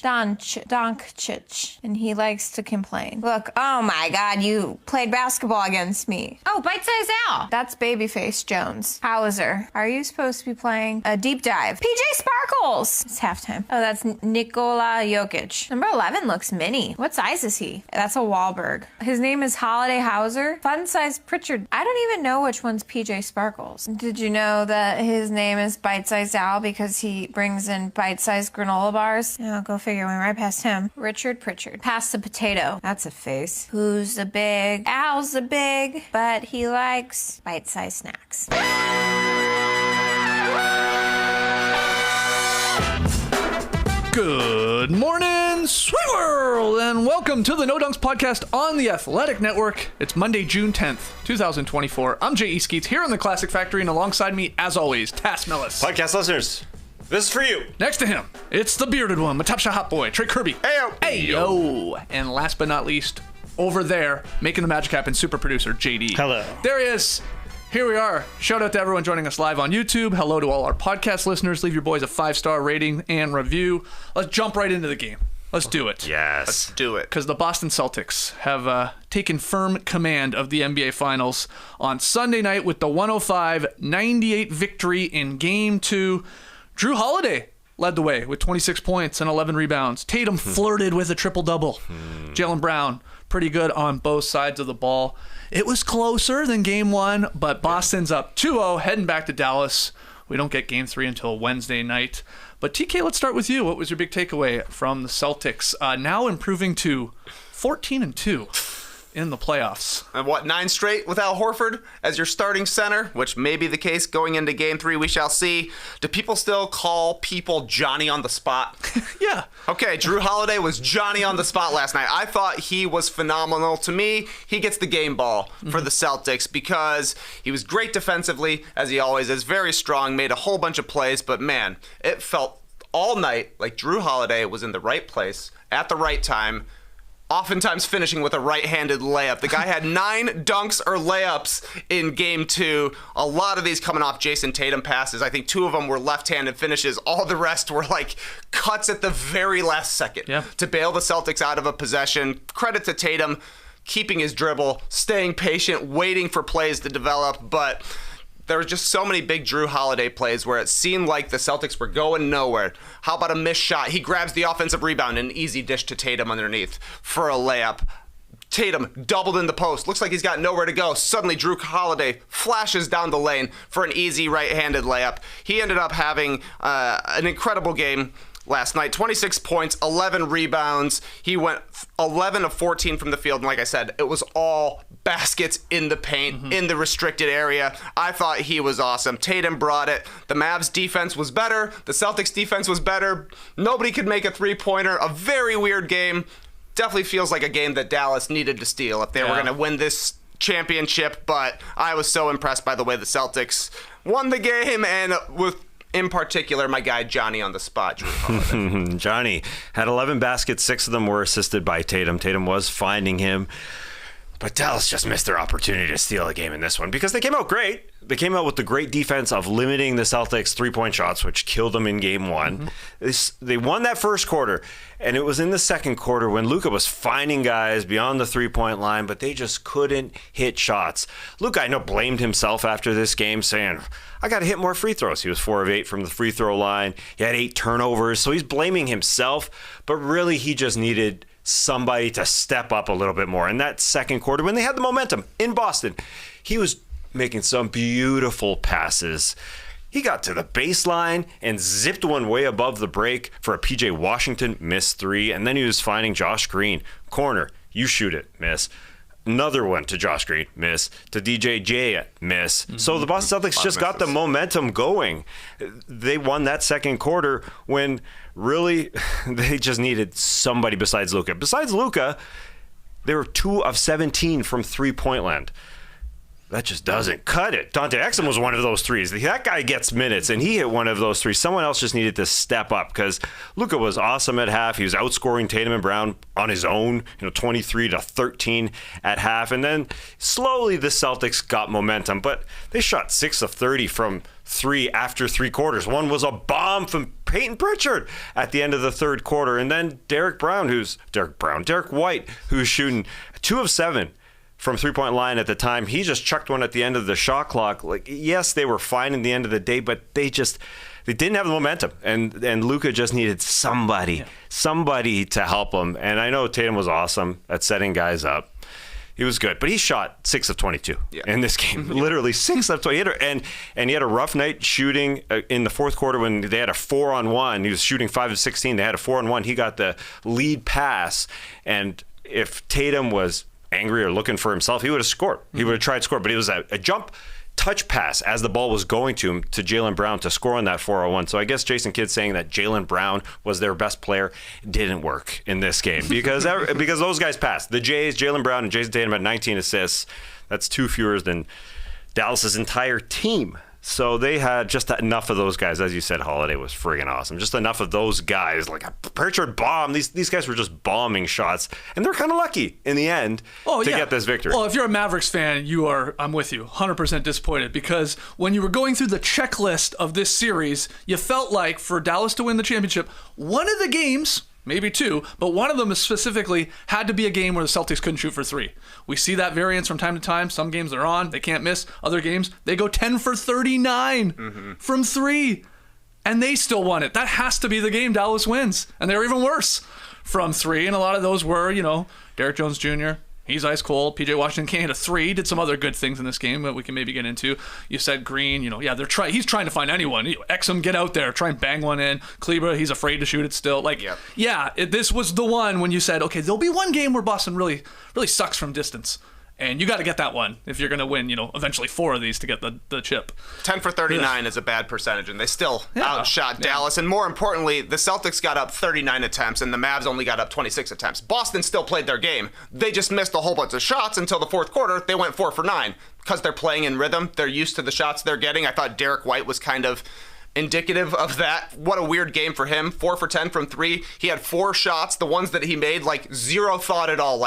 Doncic, and he likes to complain. Look, oh my God, you played basketball against me. Oh, bite-sized Al. That's Babyface Jones. Hauser, are you supposed to be playing a deep dive? PJ Sparkles. It's halftime. Oh, that's Nikola Jokic. Number 11 looks mini. What size is he? That's a Wahlberg. His name is Holiday Hauser. Fun-sized Pritchard. I don't even know which one's PJ Sparkles. Did you know that his name is Bite-sized Al because he brings in bite-sized granola bars? Oh, go figure. Went right past him. Richard Pritchard. Past the potato. That's a face. Who's the big? Al's the big, but he likes bite-sized snacks. Good morning, sweet world, and welcome to the No Dunks podcast on the Athletic Network. It's Monday, June 10th, 2024. I'm J.E. Skeets here in the Classic Factory, and alongside me, as always, Tass Mellis. Podcast listeners, this is for you. Next to him, it's the bearded one, Matapsha Hot Boy, Trey Kirby. Heyo. Heyo. And last but not least, over there, making the magic happen, super producer, JD. Hello. There he is. Here we are. Shout out to everyone joining us live on YouTube. Hello to all our podcast listeners. Leave your boys a 5-star rating and review. Let's jump right into the game. Let's do it. Yes. Let's do it. Because the Boston Celtics have taken firm command of the NBA Finals on Sunday night with the 105-98 victory in Game 2. Jrue Holiday led the way with 26 points and 11 rebounds. Tatum flirted with a triple-double. Jaylen Brown, pretty good on both sides of the ball. It was closer than Game 1, but Boston's up 2-0, heading back to Dallas. We don't get Game 3 until Wednesday night. But TK, let's start with you. What was your big takeaway from the Celtics? Now improving to 14-2 in the playoffs. And what, 9 straight with Al Horford as your starting center, which may be the case going into Game 3. We shall see. Do people still call people Johnny on the spot? Yeah. Okay, Jrue Holiday was Johnny on the spot last night. I thought he was phenomenal. To me, he gets the game ball for the Celtics because he was great defensively, as he always is, very strong, made a whole bunch of plays, but man, it felt all night like Jrue Holiday was in the right place at the right time, oftentimes finishing with a right-handed layup. The guy had 9 dunks or layups in Game 2. A lot of these coming off Jayson Tatum passes. I think 2 of them were left-handed finishes. All the rest were like cuts at the very last second to bail the Celtics out of a possession. Credit to Tatum, keeping his dribble, staying patient, waiting for plays to develop. But there were just so many big Jrue Holiday plays where it seemed like the Celtics were going nowhere. How about a missed shot? He grabs the offensive rebound and an easy dish to Tatum underneath for a layup. Tatum doubled in the post. Looks like he's got nowhere to go. Suddenly, Jrue Holiday flashes down the lane for an easy right-handed layup. He ended up having an incredible game last night. 26 points, 11 rebounds. He went 11 of 14 from the field. And like I said, it was all baskets in the paint, in the restricted area. I thought he was awesome. Tatum brought it. The Mavs defense was better. The Celtics defense was better. Nobody could make a three-pointer. A very weird game. Definitely feels like a game that Dallas needed to steal if they were going to win this championship. But I was so impressed by the way the Celtics won the game, and with in particular, my guy Johnny on the spot, Jrue Holiday. Johnny had 11 baskets. 6 of them were assisted by Tatum. Tatum was finding him. But Dallas just missed their opportunity to steal a game in this one because they came out great. They came out with the great defense of limiting the Celtics' three-point shots, which killed them in Game 1. They won that first quarter, and it was in the second quarter when Luka was finding guys beyond the three-point line, but they just couldn't hit shots. Luka, I know, blamed himself after this game, saying, I got to hit more free throws. He was 4 of 8 from the free throw line. He had 8 turnovers, so he's blaming himself, but really he just needed somebody to step up a little bit more. In that second quarter, when they had the momentum in Boston, he was making some beautiful passes. He got to the baseline and zipped one way above the break for a PJ Washington missed 3, and then he was finding Josh Green. Corner, you shoot it, miss. Another one to Josh Green, miss. To DJJ, miss. So the Boston Celtics just got the momentum going. They won that second quarter when really they just needed somebody besides Luka. Besides Luka, they were 2 of 17 from three-point land. that just doesn't cut it. Dante Exum was one of those threes. That guy gets minutes, and he hit one of those threes. Someone else just needed to step up because Luka was awesome at half. He was outscoring Tatum and Brown on his own, 23-13 at half. And then slowly the Celtics got momentum, but they shot 6 of 30 from 3 after 3 quarters. One was a bomb from Peyton Pritchard at the end of the third quarter. And then Derek White, who's shooting 2 of 7 from three-point line at the time. He just chucked one at the end of the shot clock. Like, yes, they were fine in the end of the day, but they didn't have the momentum. And Luka just needed somebody to help him. And I know Tatum was awesome at setting guys up. He was good, but he shot 6 of 22 in this game. Literally 6 of 20. And he had a rough night shooting in the fourth quarter when they had a 4-on-1. He was shooting 5 of 16. They had a 4-on-1. He got the lead pass. And if Tatum was angry or looking for himself, he would have scored. He would have tried to score, but it was a jump touch pass as the ball was going to him to Jaylen Brown to score on that 401. So I guess Jason Kidd saying that Jaylen Brown was their best player didn't work in this game because those guys passed. The Jays, Jaylen Brown and Jayson Tatum had 19 assists. That's 2 fewer than Dallas's entire team. So they had just enough of those guys. As you said, Holiday was friggin' awesome. Just enough of those guys, like a Pritchard bomb. These guys were just bombing shots, and they're kind of lucky in the end to get this victory. Well, if you're a Mavericks fan, I'm with you, 100% disappointed, because when you were going through the checklist of this series, you felt like for Dallas to win the championship, one of the games, maybe 2, but one of them specifically had to be a game where the Celtics couldn't shoot for 3. We see that variance from time to time. Some games they're on, they can't miss. Other games, they go 10 for 39 from 3, and they still won it. That has to be the game Dallas wins, and they're even worse from 3, and a lot of those were, Derek Jones Jr., he's ice cold. PJ Washington can't hit a 3. Did some other good things in this game that we can maybe get into. You said Green, he's trying to find anyone. Exum, get out there, try and bang one in. Kleber, he's afraid to shoot it still. This was the one when you said, okay, there'll be one game where Boston really, really sucks from distance. And you got to get that one if you're going to win, eventually 4 of these to get the chip. 10 for 39 is a bad percentage, and they still outshot Dallas. And more importantly, the Celtics got up 39 attempts, and the Mavs only got up 26 attempts. Boston still played their game. They just missed a whole bunch of shots until the fourth quarter. They went 4 for 9. Because they're playing in rhythm, they're used to the shots they're getting. I thought Derek White was kind of indicative of that. What a weird game for him. 4 for 10 from 3. He had 4 shots. The ones that he made, zero thought at all.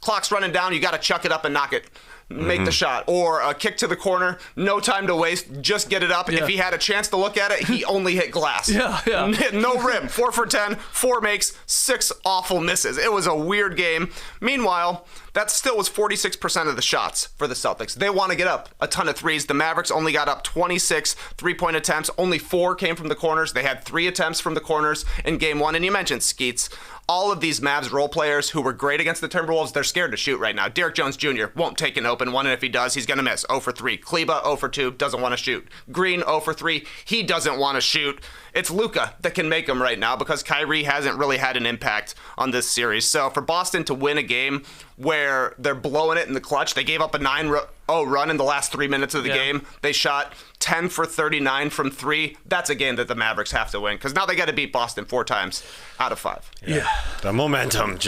Clock's running down, you got to chuck it up and knock it. Make the shot. Or a kick to the corner, no time to waste, just get it up. If he had a chance to look at it, he only hit glass. No rim. 4 for 10, 4 makes, 6 awful misses. It was a weird game. Meanwhile, that still was 46% of the shots for the Celtics. They want to get up a ton of threes. The Mavericks only got up 26 three-point attempts. Only 4 came from the corners. They had 3 attempts from the corners in game 1. And you mentioned Skeets. All of these Mavs role players who were great against the Timberwolves, they're scared to shoot right now. Derek Jones Jr. won't take an open one, and if he does, he's going to miss. 0 for 3. Kleber, 0 for 2, doesn't want to shoot. Green, 0 for 3, he doesn't want to shoot. It's Luka that can make them right now because Kyrie hasn't really had an impact on this series. So for Boston to win a game where they're blowing it in the clutch, they gave up a 9-0 run in the last 3 minutes of the game. They shot 10 for 39 from 3. That's a game that the Mavericks have to win because now they got to beat Boston 4 times out of 5. Yeah. The momentum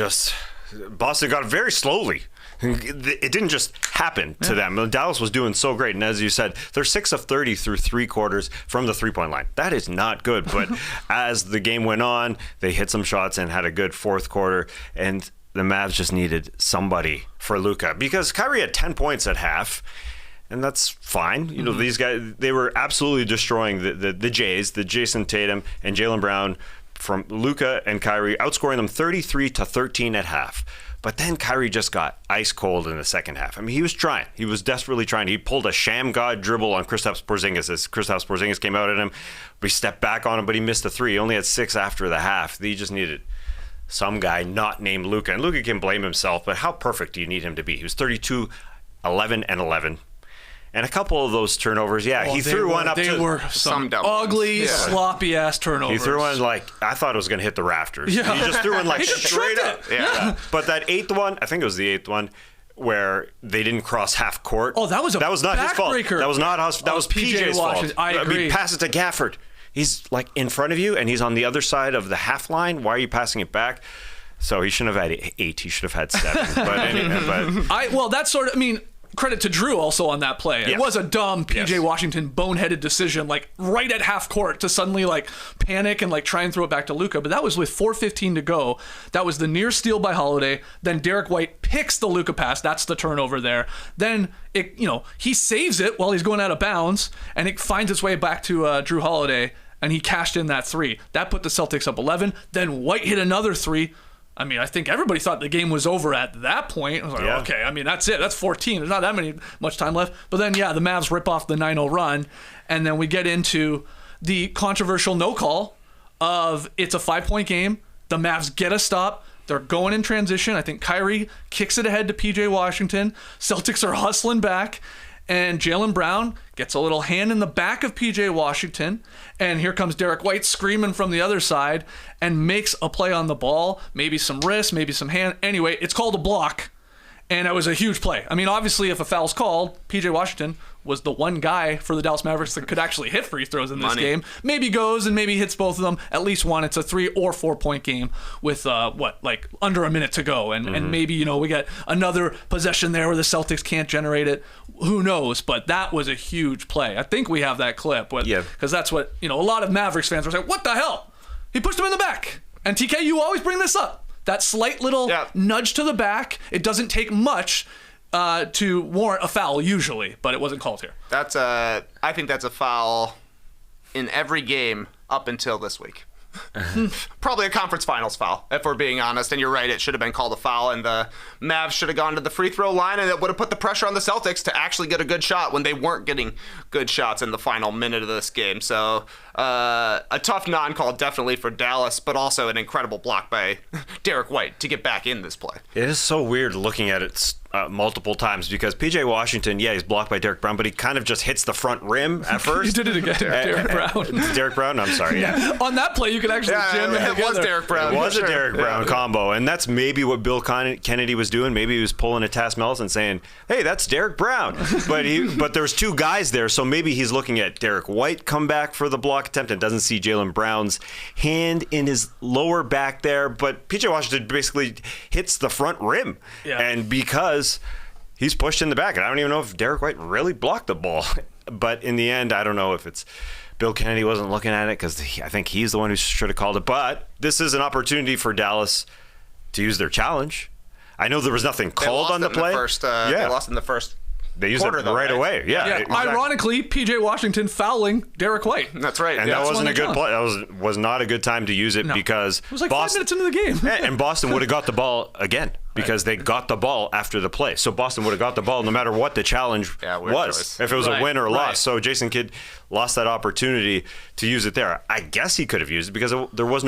Boston got it very slowly. It didn't just happen to them. Dallas was doing so great. And as you said, they're 6 of 30 through 3 quarters from the three-point line. That is not good. But as the game went on, they hit some shots and had a good fourth quarter. And the Mavs just needed somebody for Luka because Kyrie had 10 points at half. And that's fine. These guys, they were absolutely destroying the Jays, the Jayson Tatum and Jaylen Brown from Luka and Kyrie, outscoring them 33-13 at half. But then Kyrie just got ice cold in the second half. I mean, he was trying. He was desperately trying. He pulled a sham god dribble on Kristaps Porzingis as Kristaps Porzingis came out at him. He stepped back on him, but he missed a 3. He only had 6 after the half. He just needed some guy not named Luka. And Luka can blame himself, but how perfect do you need him to be? He was 32, 11, and 11. And a couple of those turnovers, he threw one up to... They were some ugly, sloppy-ass turnovers. He threw one I thought it was going to hit the rafters. Yeah. He just threw one straight up. Yeah. But that 8th one, I think it was the 8th one, where they didn't cross half court. Oh, that was not his fault. That was not us. That was PJ's fault. I agree. Pass it to Gafford. He's in front of you, and he's on the other side of the half line. Why are you passing it back? So he shouldn't have had 8. He should have had 7. But anyway, credit to Jrue also on that play. It was a dumb PJ Washington boneheaded decision, like right at half court to suddenly like panic and like try and throw it back to Luka. But that was with 4:15 to go. That was the near steal by Holiday. Then Derek White picks the Luka pass. That's the turnover there. Then he saves it while he's going out of bounds, and it finds its way back to Jrue Holiday, and he cashed in that 3. That put the Celtics up 11. Then White hit another 3. I mean, I think everybody thought the game was over at that point. I was like, okay, I mean, that's it. That's 14. There's not that much time left. But then, the Mavs rip off the 9-0 run, and then we get into the controversial no call of it's a 5-point game. The Mavs get a stop. They're going in transition. I think Kyrie kicks it ahead to PJ Washington. Celtics are hustling back. And Jaylen Brown gets a little hand in the back of PJ Washington. And here comes Derek White screaming from the other side and makes a play on the ball. Maybe some wrist, maybe some hand. Anyway, it's called a block. And it was a huge play. I mean, obviously, if a foul's called, PJ Washington was the one guy for the Dallas Mavericks that could actually hit free throws in this game. Maybe goes and maybe hits both of them. At least one. It's a 3 or 4 point game with, under a minute to go. And maybe, we get another possession there where the Celtics can't generate it. Who knows? But that was a huge play. I think we have that clip. Because that's what, a lot of Mavericks fans were saying, what the hell? He pushed him in the back. And TK, you always bring this up. That slight little nudge to the back, it doesn't take much to warrant a foul usually, but it wasn't called here. I think that's a foul in every game up until this week. Probably a conference finals foul, if we're being honest. And you're right, it should have been called a foul, and the Mavs should have gone to the free throw line, and it would have put the pressure on the Celtics to actually get a good shot when they weren't getting good shots in the final minute of this game. So a tough non-call definitely for Dallas, but also an incredible block by Derek White to get back in this play. It is so weird looking at it multiple times because PJ Washington, he's blocked by Derek Brown, but he kind of just hits the front rim at first. You did it again, Derek Brown. Derek Brown, I'm sorry. Yeah. On that play, you could actually jam it together. It was Derek Brown. It was a Derek Brown combo, and that's maybe what Bill Kennedy was doing. Maybe he was pulling a Taz Mellis and saying, hey, that's Derek Brown. But there's 2 guys there, so maybe he's looking at Derek White come back for the block attempt and doesn't see Jaylen Brown's hand in his lower back there. But PJ Washington basically hits the front rim. Yeah. And because he's pushed in the back, and I don't even know if Derek White really blocked the ball. But in the end, I don't know if it's Bill Kennedy wasn't looking at it because I think he's the one who should have called it. But this is an opportunity for Dallas to use their challenge. I know there was nothing called on the play. They lost in the first. They used it right away. Yeah. Exactly. Ironically, PJ Washington fouling Derek White. That's right. And that wasn't a good play. That was not a good time to use it because it was like 5 minutes into the game. And Boston would have got the ball again because they got the ball after the play. So Boston would have got the ball no matter what the challenge was, choice. If it was a win or a loss. So Jason Kidd lost that opportunity to use it there. I guess he could have used it because there was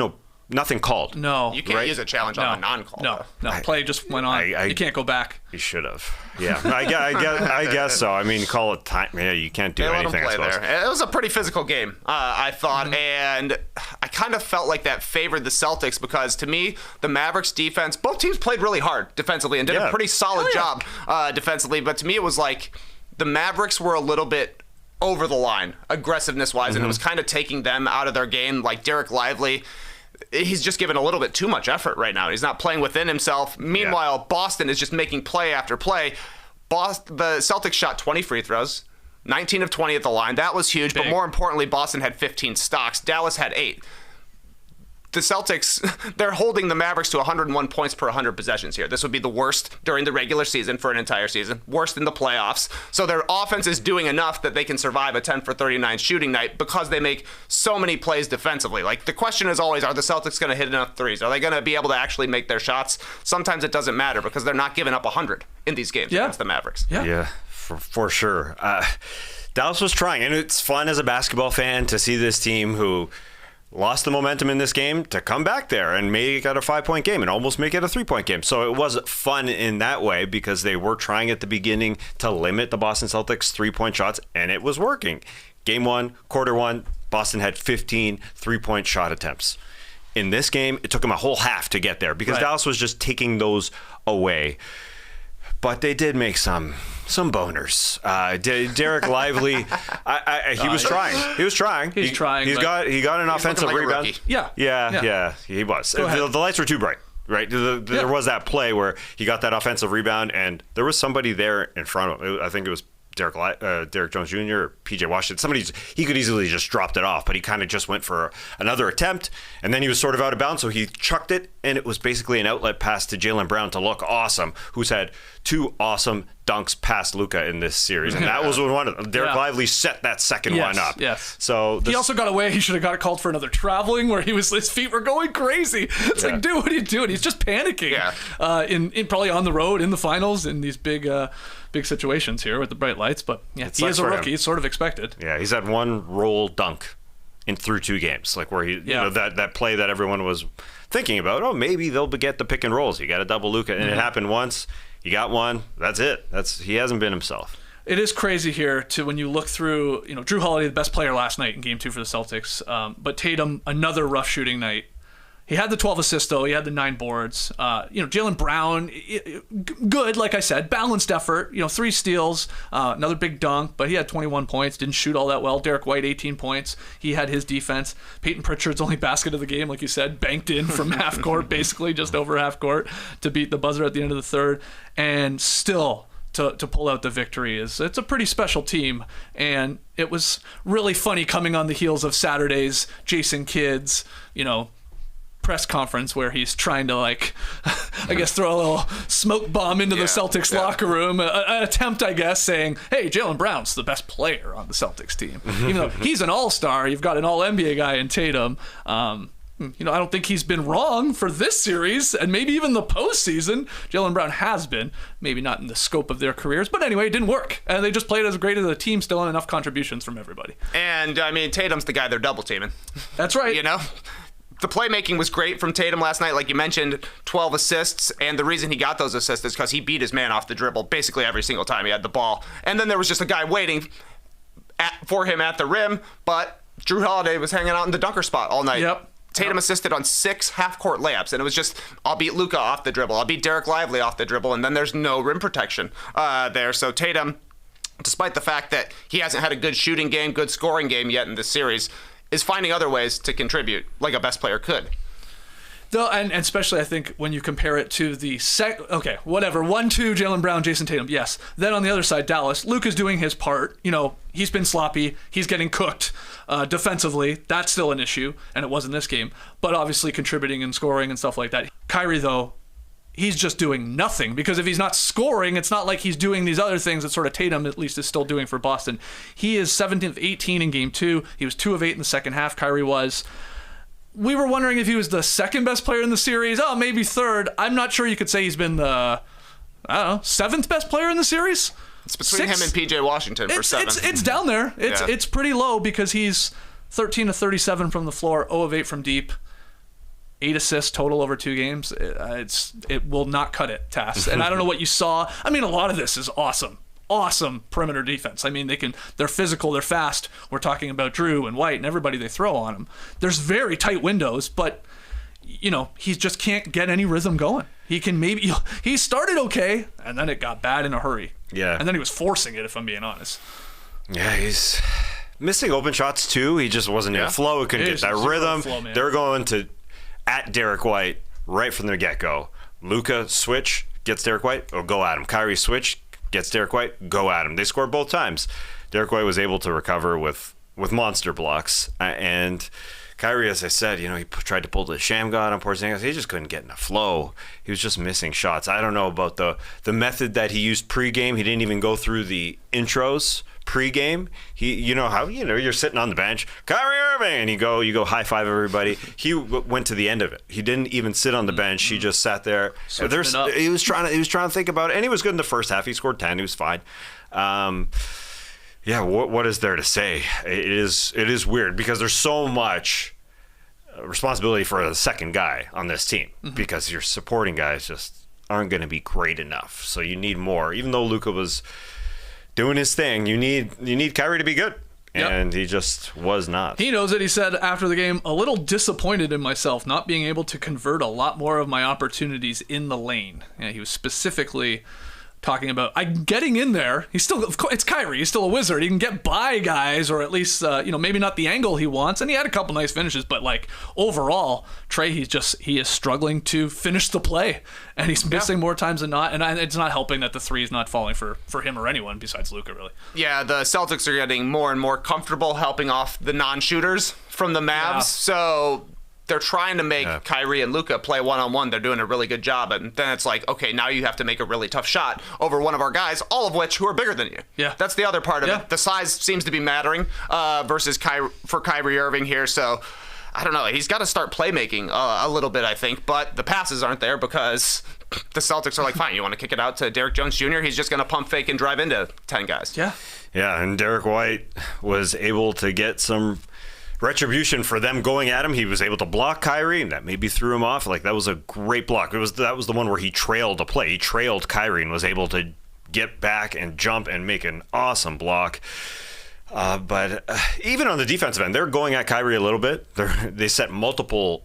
nothing called. No. You can't use a challenge on a non-call. No. Play just went on. You can't go back. He should have. Yeah. I guess so. I mean, call it time. Yeah, you can't do anything, I suppose. There. It was a pretty physical game, I thought. And I kind of felt like that favored the Celtics because, to me, the Mavericks defense, both teams played really hard defensively and did a pretty solid job defensively. But to me, it was like the Mavericks were a little bit over the line, aggressiveness-wise, and it was kind of taking them out of their game. Like Derek Lively, he's just given a little bit too much effort right now. He's not playing within himself. Meanwhile, Boston is just making play after play. The Celtics shot 20 free throws, 19 of 20 at the line. That was huge, but more importantly, Boston had 15 stocks. Dallas had 8. The Celtics, they're holding the Mavericks to 101 points per 100 possessions here. This would be the worst during the regular season for an entire season, worst in the playoffs. So their offense is doing enough that they can survive a 10 for 39 shooting night because they make so many plays defensively. Like, the question is always, are the Celtics going to hit enough threes? Are they going to be able to actually make their shots? Sometimes it doesn't matter because they're not giving up 100 in these games against the Mavericks. Yeah, for sure. Dallas was trying, and it's fun as a basketball fan to see this team who lost the momentum in this game to come back there and make it a 5-point game and almost make it a 3-point game. So it was fun in that way because they were trying at the beginning to limit the Boston Celtics 3-point shots, and it was working. Game 1, quarter 1, Boston had 15 3-point shot attempts. In this game, it took them a whole half to get there because Dallas was just taking those away. But they did make some boners. Derek Lively, he was trying. He was trying. He got an offensive rebound. Yeah, he was. The lights were too bright. right? There was that play where he got that offensive rebound, and there was somebody there in front of him. I think it was Derek Jones Jr. or PJ Washington. He could easily just dropped it off, but he kind of just went for another attempt, and then he was sort of out of bounds, so he chucked it, and it was basically an outlet pass to Jaylen Brown to look awesome, who's had 2 awesome dunks past Luka in this series, and that was one of them. Derek Lively set that second one up. Yes. So he also got away. He should have got called for another traveling where his feet were going crazy. It's like, dude, what are you doing? He's just panicking. Yeah. In probably on the road in the finals in these big situations here with the bright lights. But he is a rookie. It's sort of expected. Yeah, he's had 1 roll dunk through 2 games, like where you know that play that everyone was thinking about. Oh, maybe they'll get the pick and rolls. You got a double Luka, and it happened once. He got 1. That's it. He hasn't been himself. It is crazy here to when you look through, Jrue Holiday, the best player last night in Game 2 for the Celtics, but Tatum, another rough shooting night. He had the 12 assists, though. He had the 9 boards. Jaylen Brown, good, like I said, balanced effort. 3 steals, another big dunk, but he had 21 points, didn't shoot all that well. Derek White, 18 points. He had his defense. Peyton Pritchard's only basket of the game, like you said, banked in from half court, basically just over half court to beat the buzzer at the end of the third. And still, to pull out the victory it's a pretty special team, and it was really funny coming on the heels of Saturday's Jason Kidd's press conference where he's trying to I guess throw a little smoke bomb into the Celtics locker room, an attempt, I guess, saying, hey, Jaylen Brown's the best player on the Celtics team. Even though he's an all-star, you've got an all-NBA guy in Tatum. I don't think he's been wrong for this series, and maybe even the postseason. Jaylen Brown has been, maybe not in the scope of their careers, but anyway, it didn't work. And they just played as great as a team, still in enough contributions from everybody. And, Tatum's the guy they're double teaming. That's right. The playmaking was great from Tatum last night. Like you mentioned, 12 assists, and the reason he got those assists is because he beat his man off the dribble basically every single time he had the ball. And then there was just a guy waiting for him at the rim, but Jrue Holiday was hanging out in the dunker spot all night. Yep. Tatum assisted on 6 half-court layups, and it was just, I'll beat Luka off the dribble, I'll beat Derek Lively off the dribble, and then there's no rim protection there. So Tatum, despite the fact that he hasn't had a good shooting game, good scoring game yet in this series, is finding other ways to contribute like a best player could. Though, and especially I think when you compare it to the 1-2 Jaylen Brown, Jayson Tatum, yes. Then on the other side, Dallas, Luka's doing his part. He's been sloppy. He's getting cooked defensively. That's still an issue, and it was in this game. But obviously contributing and scoring and stuff like that. Kyrie, though, he's just doing nothing, because if he's not scoring, it's not like he's doing these other things that sort of Tatum at least is still doing for Boston. He is 17 of 18 in Game 2. He was 2 of 8 in the second half. Kyrie was. We were wondering if he was the second best player in the series. Oh, maybe third. I'm not sure you could say he's been the, 7th best player in the series. It's between him and PJ Washington for 7. It's down there. It's pretty low because he's 13 of 37 from the floor, 0 of 8 from deep. 8 assists total over 2 games. It will not cut it, Tass. And I don't know what you saw. A lot of this is awesome perimeter defense. They're physical, they're fast. We're talking about Jrue and White and everybody they throw on them. There's very tight windows, but he just can't get any rhythm going. He started okay, and then it got bad in a hurry. Yeah. And then he was forcing it, if I'm being honest. Yeah, he's missing open shots too. He just wasn't in flow. He couldn't get that rhythm. They're going to at Derek White right from the get-go. Luka switch, gets Derek White, go at him. Kyrie switch, gets Derek White, go at him. They scored both times. Derek White was able to recover with monster blocks. And Kyrie, as I said, he tried to pull the sham god on Porzingis. He just couldn't get in a flow. He was just missing shots. I don't know about the method that he used pregame. He didn't even go through the intros pregame. You're sitting on the bench, Kyrie Irving, and you go high five everybody. He went to the end of it. He didn't even sit on the bench. He just sat there. He was trying to think about it, and he was good in the first half. He scored 10. He was fine. What is there to say? It is weird because there's so much responsibility for the second guy on this team because your supporting guys just aren't going to be great enough. So you need more. Even though Luka was doing his thing, you need Kyrie to be good. And he just was not. He knows it. He said after the game, a little disappointed in myself not being able to convert a lot more of my opportunities in the lane. He was specifically talking about getting in there. He's still, of course, it's Kyrie. He's still a wizard. He can get by guys, or at least, maybe not the angle he wants. And he had a couple nice finishes, but like overall, Trey, he is struggling to finish the play, and he's missing more times than not. And it's not helping that the three is not falling for him or anyone besides Luka, really. Yeah, the Celtics are getting more and more comfortable helping off the non-shooters from the Mavs. Yeah. So they're trying to make Kyrie and Luka play one-on-one. They're doing a really good job. And then it's like, okay, now you have to make a really tough shot over one of our guys, all of which who are bigger than you. Yeah. That's the other part of it. The size seems to be mattering versus for Kyrie Irving here. So I don't know. He's got to start playmaking a little bit, I think. But the passes aren't there because the Celtics are like, fine, you want to kick it out to Derrick Jones Jr.? He's just going to pump fake and drive into 10 guys. Yeah. Yeah, and Derek White was able to get some retribution for them going at him. He was able to block Kyrie, and that maybe threw him off. Like, that was a great block. That was the one where he trailed a play. He trailed Kyrie and was able to get back and jump and make an awesome block. But even on the defensive end, they're going at Kyrie a little bit. They set multiple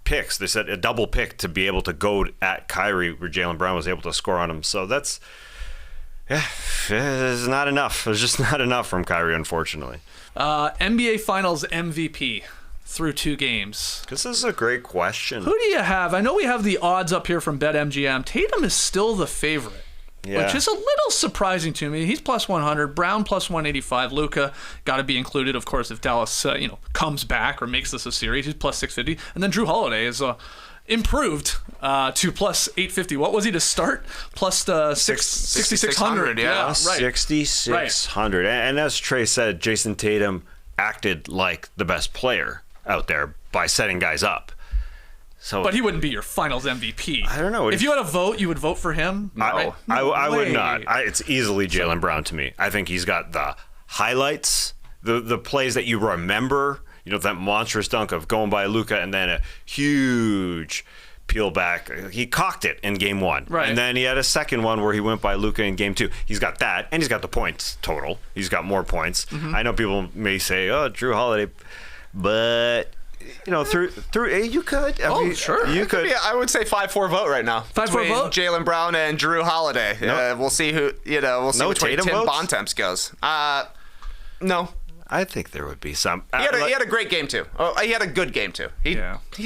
picks. They set a double pick to be able to go at Kyrie, where Jaylen Brown was able to score on him. So that's, it's not enough. It's just not enough from Kyrie, unfortunately. NBA Finals MVP through 2 games. This is a great question. Who do you have? I know we have the odds up here from BetMGM. Tatum is still the favorite, which is a little surprising to me. He's plus 100, Brown plus 185, Luka got to be included, of course, if Dallas comes back or makes this a series. He's plus 650, and then Jrue Holiday is improved to plus 850. What was he to start? Plus 6,600. Yeah, right. 6,600. And as Trey said, Jayson Tatum acted like the best player out there by setting guys up. So, but he wouldn't be your Finals MVP. I don't know. If you had a vote, you would vote for him? No, I would not. It's easily Jaylen Brown to me. I think he's got the highlights, the plays that you remember. That monstrous dunk of going by Luka and then a huge peel back. He cocked it in game 1. Right. And then he had a second one where he went by Luka in game 2. He's got that, and he's got the points total. He's got more points. Mm-hmm. I know people may say, oh, Jrue Holiday, but through you could. Sure. You could. Yeah, I would say 5-4 vote right now. 5-4 vote? Jaylen Brown and Jrue Holiday. No. We'll see who, we'll see which way Tatum Tim votes? Bontemps goes. No. I think there would be some. He had a great game, too. Oh, he had a good game, too. He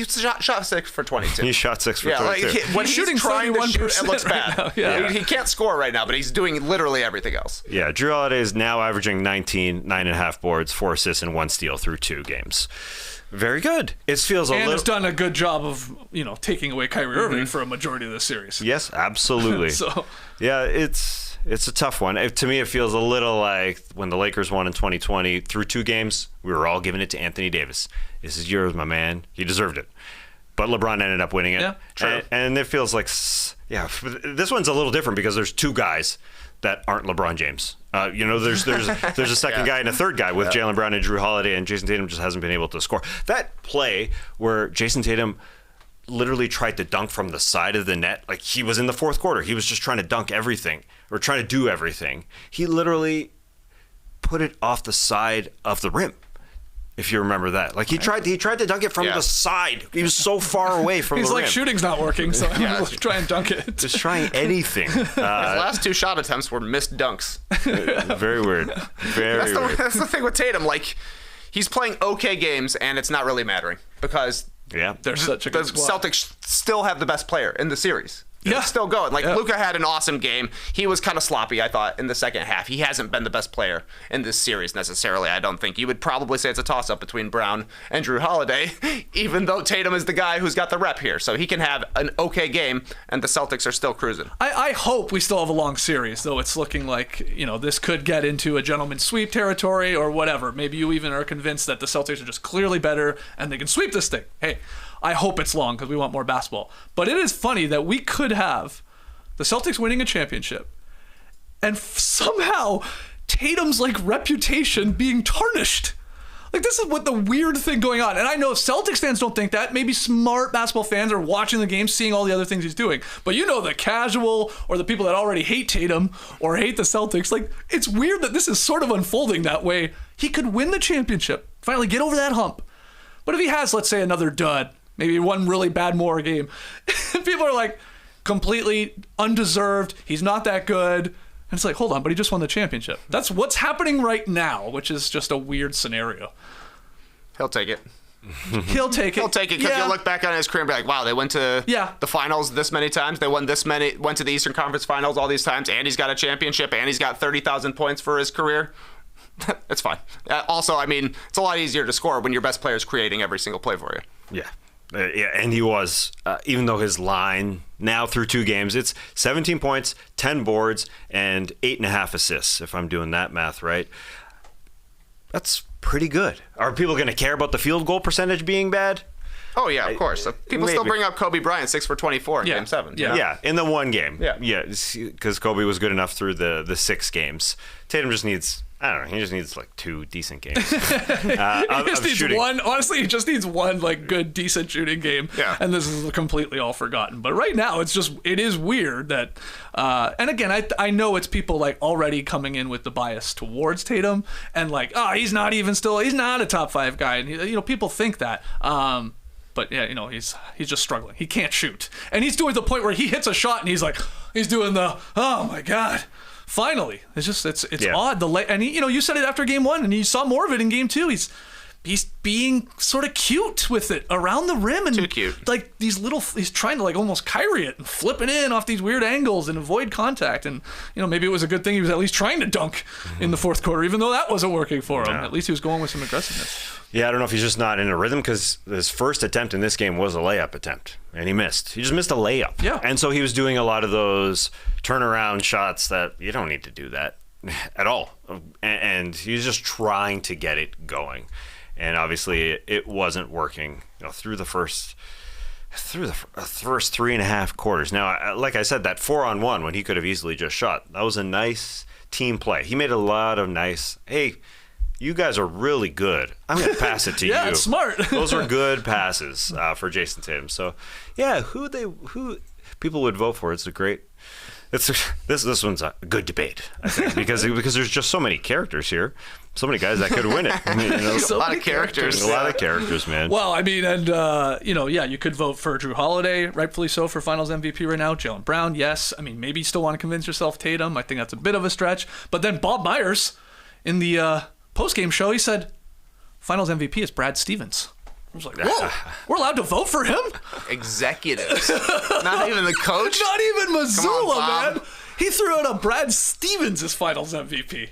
shot 6 for 22. He shot 6 for 22. When he's shooting trying to shoot, it looks bad. Right now, He can't score right now, but he's doing literally everything else. Yeah, Jrue Holiday is now averaging 19, 9.5 boards, 4 assists, and 1 steal through 2 games. Very good. It feels and has done a good job of, taking away Kyrie Irving for a majority of the series. Yes, absolutely. Yeah, it's a tough one. To me, it feels a little like when the Lakers won in 2020 through 2 games, we were all giving it to Anthony Davis. This is yours, my man. He deserved it. But LeBron ended up winning it. Yeah, true. And it feels like, this one's a little different because there's 2 guys that aren't LeBron James. There's a second guy and a third guy with Jaylen Brown and Jrue Holiday, and Jayson Tatum just hasn't been able to score. That play where Jayson Tatum literally tried to dunk from the side of the net, like he was in the fourth quarter. He was just trying to dunk everything or trying to do everything. He literally put it off the side of the rim. If you remember that, like he tried to dunk it from the side. He was so far away from He's the like, rim. shooting's not working, so I'm going to try and dunk it. Just trying anything. His last 2 shot attempts were missed dunks. Very weird. Very weird. That's the thing with Tatum. Like, he's playing okay games, and it's not really mattering because they're such a good squad. Celtics still have the best player in the series. Yeah. It's still going. Like, Luka had an awesome game. He was kind of sloppy, I thought, in the second half. He hasn't been the best player in this series necessarily, I don't think. You would probably say it's a toss-up between Brown and Jrue Holiday, even though Tatum is the guy who's got the rep here. So he can have an okay game, and the Celtics are still cruising. I hope we still have a long series, though it's looking like, this could get into a gentleman's sweep territory or whatever. Maybe you even are convinced that the Celtics are just clearly better and they can sweep this thing. Hey, I hope it's long because we want more basketball. But it is funny that we could have the Celtics winning a championship and somehow Tatum's reputation being tarnished. This is what the weird thing going on. And I know Celtics fans don't think that. Maybe smart basketball fans are watching the game, seeing all the other things he's doing. But the casual or the people that already hate Tatum or hate the Celtics, it's weird that this is sort of unfolding that way. He could win the championship, finally get over that hump. But if he has, let's say, another dud, maybe one really bad more game, people are like, completely undeserved. He's not that good. And it's like, hold on, but he just won the championship. That's what's happening right now, which is just a weird scenario. He'll take it. He'll take it. He'll take it because you'll look back on his career and be like, wow, they went to the finals this many times. They won went to the Eastern Conference Finals all these times, and he's got a championship, and he's got 30,000 points for his career. That's fine. Also, I mean, it's a lot easier to score when your best player is creating every single play for you. Yeah, and he was, even though his line now through 2 games, it's 17 points, 10 boards, and 8.5 assists, if I'm doing that math right. That's pretty good. Are people going to care about the field goal percentage being bad? Oh, yeah, of course. People still bring up Kobe Bryant 6 for 24 in Game 7. Yeah, in the one game. Yeah, because Kobe was good enough through the 6 games. Tatum just needs, I don't know, he just needs like 2 decent games. He just needs shooting. one. Honestly, he just needs one like good, decent shooting game. Yeah. And this is completely all forgotten. But right now, it is weird that. And again, I know it's people like already coming in with the bias towards Tatum and like, oh, he's not a top 5 guy. And people think that. But yeah, he's just struggling. He can't shoot, and he's doing the point where he hits a shot and he's doing the, oh my god. Finally, it's odd. And you said it after Game 1, and you saw more of it in Game 2. He's being sort of cute with it around the rim, and too cute. Like he's trying to like almost Kyrie it and flipping in off these weird angles and avoid contact. And maybe it was a good thing he was at least trying to dunk in the fourth quarter, even though that wasn't working for him. At least he was going with some aggressiveness. Yeah, I don't know if he's just not in a rhythm because his first attempt in this game was a layup attempt, and he missed. He just missed a layup. Yeah. And so he was doing a lot of those turnaround shots that you don't need to do that at all. And he was just trying to get it going. And obviously it wasn't working through the first 3.5 quarters. Now, like I said, that 4-on-1 when he could have easily just shot, that was a nice team play. He made a lot of nice, hey, you guys are really good. I'm going to pass it to you. Yeah, it's smart. Those were good passes for Jayson Tatum. So, yeah, who people would vote for. It's a great. This one's a good debate, I think, because there's just so many characters here, so many guys that could win it. I mean, a lot of characters. A lot of characters, man. Well, I mean, and you could vote for Jrue Holiday, rightfully so, for Finals MVP right now. Jaylen Brown, yes. I mean, maybe you still want to convince yourself Tatum. I think that's a bit of a stretch. But then Bob Myers in the post-game show, he said, Finals MVP is Brad Stevens. I was like, whoa, we're allowed to vote for him? Executives. Not even the coach? Not even Missoula, on, man. He threw out a Brad Stevens as Finals MVP.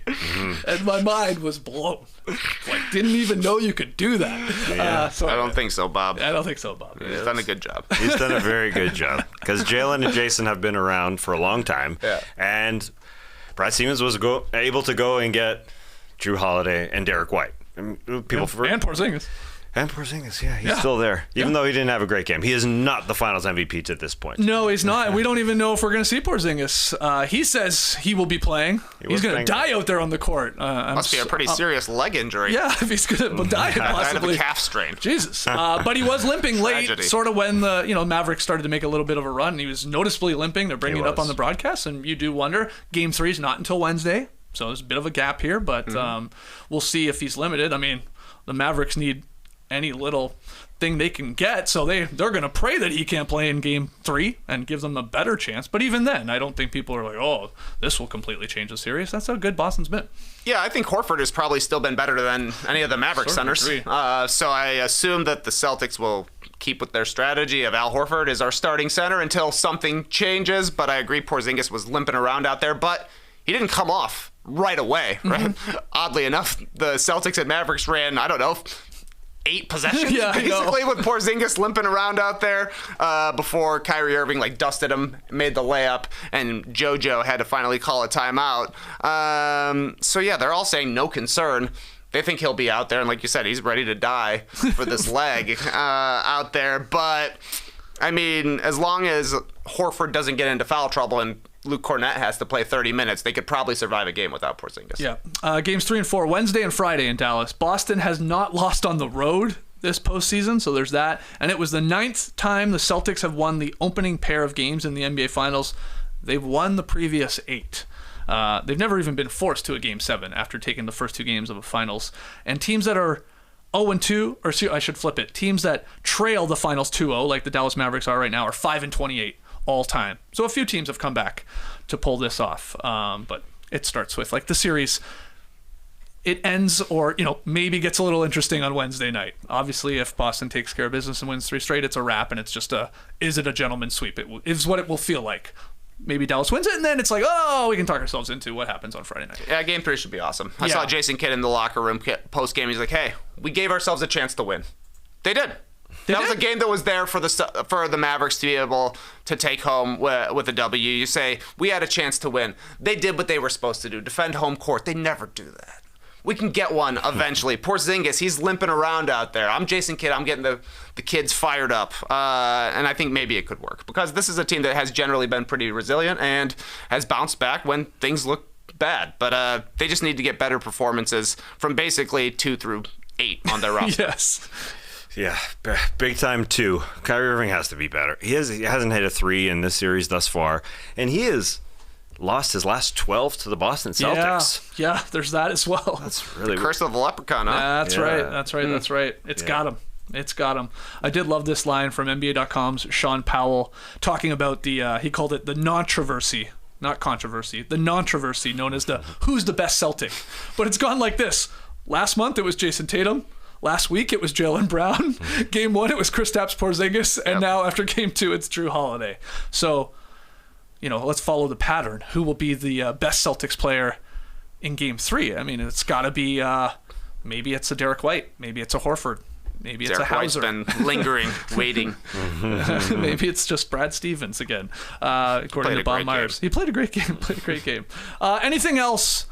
And my mind was blown. Like, didn't even know you could do that. Yeah. I don't think so, Bob. I don't think so, Bob. He's done a good job. He's done a very good job. Because Jaylen and Jayson have been around for a long time. Yeah. And Brad Stevens was able to go and get Jrue Holiday and Derek White. And Porzingis. And Porzingis, he's still there. Even though he didn't have a great game. He is not the Finals MVP to this point. No, he's not. And we don't even know if we're going to see Porzingis. He says he will be playing. He's going to die out there on the court. Must be a pretty serious leg injury. Yeah, if he's going to die possibly. Died of a calf strain. Jesus. But he was limping late, sort of when the Mavericks started to make a little bit of a run. He was noticeably limping. They're bringing it up on the broadcast, and you do wonder. Game 3 is not until Wednesday, so there's a bit of a gap here, but we'll see if he's limited. I mean, the Mavericks need any little thing they can get, so they're going to pray that he can't play in Game 3 and give them a better chance. But even then, I don't think people are like, oh, this will completely change the series. That's how good Boston's been. Yeah, I think Horford has probably still been better than any of the Mavericks centers. So I assume that the Celtics will keep with their strategy of Al Horford as our starting center until something changes. But I agree, Porzingis was limping around out there, but he didn't come off right away, right? Oddly enough, the Celtics and Mavericks ran, 8 possessions, basically, with Porzingis limping around out there before Kyrie Irving dusted him, made the layup, and JoJo had to finally call a timeout. So yeah, they're all saying no concern. They think he'll be out there, and like you said, he's ready to die for this leg out there. But I mean, as long as Horford doesn't get into foul trouble and Luke Cornett has to play 30 minutes, they could probably survive a game without Porzingis. Yeah. Games 3 and 4, Wednesday and Friday in Dallas. Boston has not lost on the road this postseason, so there's that. And it was the 9th time the Celtics have won the opening pair of games in the NBA Finals. They've won the previous 8. They've never even been forced to a Game 7 after taking the first 2 games of a Finals. And teams that are 0-2, or I should flip it, teams that trail the Finals 2-0, like the Dallas Mavericks are right now, are 5-28. all time. So a few teams have come back to pull this off. But it starts with like the series. It ends or, maybe gets a little interesting on Wednesday night. Obviously, if Boston takes care of business and wins 3 straight, it's a wrap, and it's just is it a gentleman's sweep? It is what it will feel like. Maybe Dallas wins it, and then it's like, we can talk ourselves into what happens on Friday night. Yeah, game 3 should be awesome. I saw Jason Kidd in the locker room post-game. He's like, hey, we gave ourselves a chance to win. They did. That was a game that was there for the Mavericks to be able to take home with a W. You say, we had a chance to win. They did what they were supposed to do, defend home court. They never do that. We can get one eventually. Porzingis, he's limping around out there. I'm Jason Kidd. I'm getting the kids fired up. And I think maybe it could work because this is a team that has generally been pretty resilient and has bounced back when things look bad. But they just need to get better performances from basically 2 through 8 on their roster. Yes. Yeah, big time 2. Kyrie Irving has to be better. He hasn't hit a 3 in this series thus far. And he has lost his last 12 to the Boston Celtics. Yeah, there's that as well. That's really the curse of the leprechaun, huh? That's right. It's got him. I did love this line from NBA.com's Sean Powell talking about he called it the non-traversy, not controversy, the non-traversy known as the who's the best Celtic. But it's gone like this. Last month it was Jayson Tatum. Last week it was Jaylen Brown. Game 1 it was Kristaps Porzingis. And now after Game 2 it's Jrue Holiday. So let's follow the pattern. Who will be the best Celtics player in Game 3? I mean, it's got to be, maybe it's a Derek White. Maybe it's a Horford. Maybe it's Derek a Hauser. White's been lingering, waiting. Maybe it's just Brad Stevens again, according to Bob Myers. He played a great game. Anything else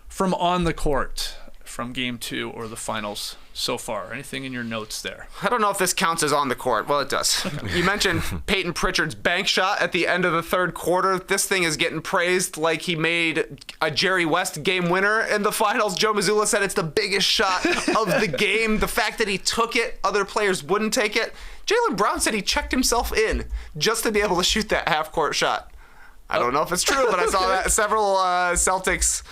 from on the court from Game 2 or the finals so far? Anything in your notes there? I don't know if this counts as on the court. Well, it does. Okay. You mentioned Peyton Pritchard's bank shot at the end of the third quarter. This thing is getting praised like he made a Jerry West game winner in the finals. Joe Mazzulla said it's the biggest shot of the game. The fact that he took it, other players wouldn't take it. Jaylen Brown said he checked himself in just to be able to shoot that half-court shot. I don't know if it's true, but I saw that several Celtics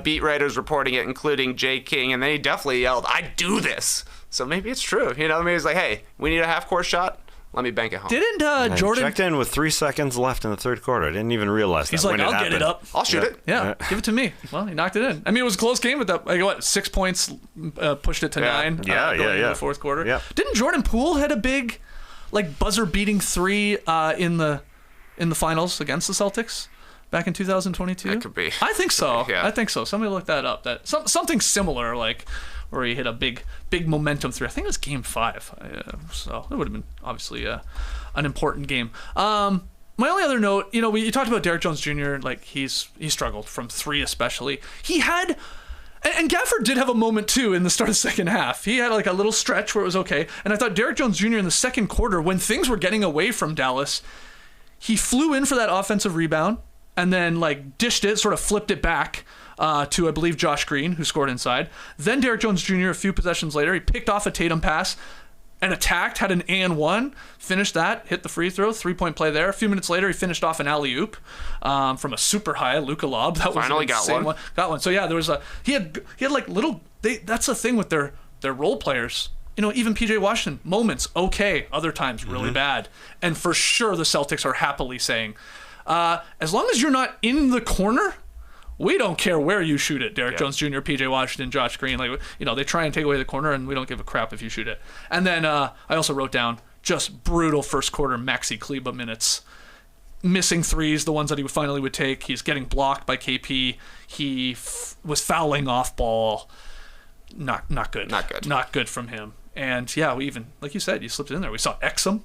beat writers reporting it, including Jay King, and then he definitely yelled, "I do this." So maybe it's true. Maybe it's like, hey, we need a half-court shot. Let me bank it home. Didn't Jordan checked in with 3 seconds left in the third quarter? I didn't even realize that. He's like, when I'll it get it up. I'll shoot it. Yeah, give it to me. Well, he knocked it in. I mean, it was a close game with that. 6 points, pushed it to 9. Yeah, going into the fourth quarter. Yeah. Didn't Jordan Poole hit a big, buzzer-beating 3 in the finals against the Celtics back in 2022? That could be. I think so. Yeah. I think so. Somebody look that up. Something similar, where he hit a big momentum 3. I think it was Game 5. So it would have been obviously an important game. My only other note, you talked about Derrick Jones Jr. He struggled from 3 especially. He had. And Gafford did have a moment, too, in the start of the second half. He had, a little stretch where it was okay. And I thought Derrick Jones Jr. in the second quarter, when things were getting away from Dallas, he flew in for that offensive rebound and then, dished it, sort of flipped it back to, I believe, Josh Green, who scored inside. Then Derrick Jones Jr., a few possessions later, he picked off a Tatum pass and attacked, had an and-1, finished that, hit the free throw, 3-point play there. A few minutes later, he finished off an alley-oop from a super high Luka lob. That was finally got one. Got one. So yeah, there was he had little. That's the thing with their role players. Even PJ Washington, moments okay, other times really bad, and for sure the Celtics are happily saying, as long as you're not in the corner, we don't care where you shoot it. Derrick Jones Jr., PJ Washington, Josh Green, they try and take away the corner, and we don't give a crap if you shoot it. And then I also wrote down just brutal first quarter Maxi Kleba minutes. Missing threes, the ones that he finally would take. He's getting blocked by KP. He was fouling off ball. Not good. Not good from him. And yeah, we even, like you said, you slipped it in there. We saw Exum.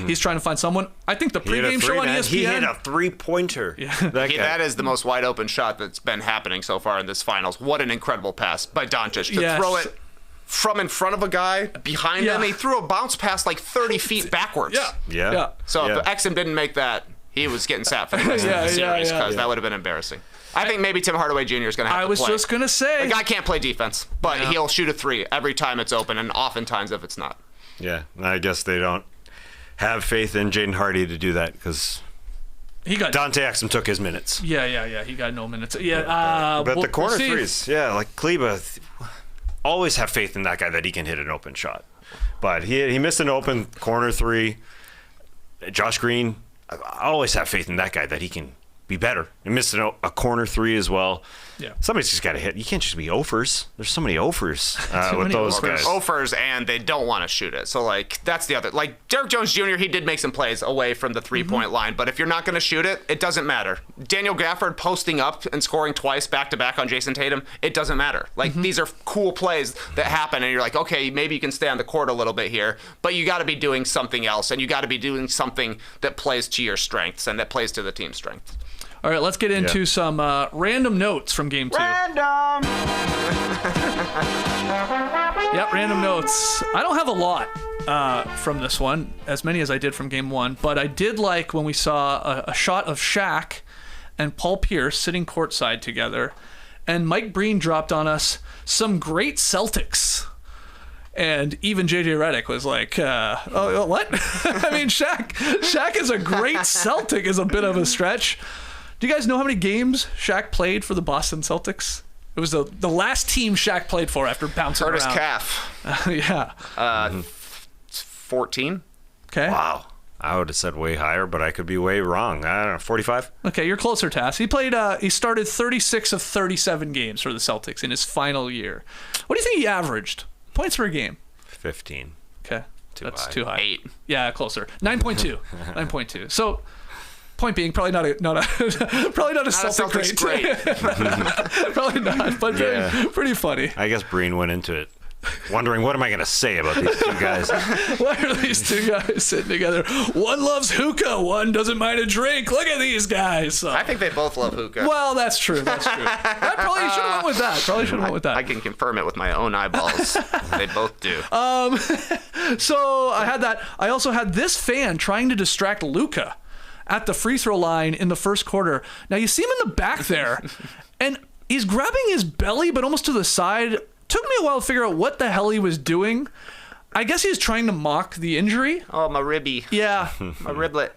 He's trying to find someone. I think the pregame show on ESPN. He hit a 3-pointer. Yeah. That is the most wide open shot that's been happening so far in this finals. What an incredible pass by Doncic to throw it from in front of a guy behind him. He threw a bounce pass 30 feet backwards. Yeah. So if Exum didn't make that, he was getting sat for the rest of the series because that would have been embarrassing. I think maybe Tim Hardaway Jr. is going to have to play. I was just going to say. The guy can't play defense, but he'll shoot a 3 every time it's open, and oftentimes if it's not. Yeah, I guess they don't have faith in Jaden Hardy to do that because Dante Exum took his minutes. Yeah. He got no minutes. Yeah, but the corner threes, Kleba, always have faith in that guy that he can hit an open shot. But he missed an open corner 3. Josh Green, I always have faith in that guy that he can be better. He missed a corner three as well. Yeah. Somebody's just got to hit. You can't just be offers. There's so many offers with those guys. Offers, and they don't want to shoot it. So, like, that's the other. Like, Derrick Jones Jr., he did make some plays away from the three-point line, but if you're not going to shoot it, it doesn't matter. Daniel Gafford posting up and scoring twice back-to-back on Jayson Tatum, it doesn't matter. Like, these are cool plays that happen, and you're like, okay, maybe you can stay on the court a little bit here, but you got to be doing something else, and you got to be doing something that plays to your strengths and that plays to the team's strengths. All right, let's get into some random notes from Game 2. Random! Yep, random notes. I don't have a lot from this one, as many as I did from Game 1, but I did like when we saw a shot of Shaq and Paul Pierce sitting courtside together, and Mike Breen dropped on us some great Celtics. And even JJ Redick was like, what? I mean, Shaq is a great Celtic is a bit of a stretch. Do you guys know how many games Shaq played for the Boston Celtics? It was the last team Shaq played for after bouncing Curtis around. Calf. Yeah. 14. Okay. Wow. I would have said way higher, but I could be way wrong. I don't know, 45? Okay, you're closer, Tass. He played. He started 36 of 37 games for the Celtics in his final year. What do you think he averaged? Points per game? 15. Okay. That's high. too high. 8. Yeah, closer. 9.2. 9.2. So, point being, probably not a Celtic great. Probably not, but pretty funny. I guess Breen went into it wondering, what am I going to say about these two guys? Why are these two guys sitting together? One loves hookah, one doesn't mind a drink. Look at these guys. So. I think they both love hookah. Well, that's true. I probably should have went with that. I can confirm it with my own eyeballs. They both do. So I had that. I also had this fan trying to distract Luka at the free throw line in the first quarter. Now you see him in the back there, and he's grabbing his belly, but almost to the side. Took me a while to figure out what the hell he was doing. I guess he was trying to mock the injury. Oh, my ribby. Yeah. My riblet.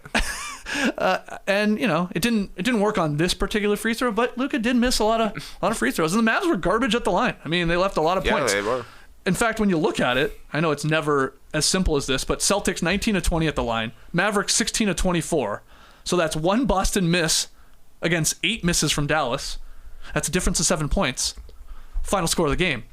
And it didn't work on this particular free throw, but Luka did miss a lot of free throws, and the Mavs were garbage at the line. I mean, they left a lot of points. Yeah, they were. In fact, when you look at it, I know it's never as simple as this, but Celtics 19 of 20 at the line, Mavericks 16 of 24. So that's one Boston miss against 8 misses from Dallas. That's a difference of 7 points. Final score of the game,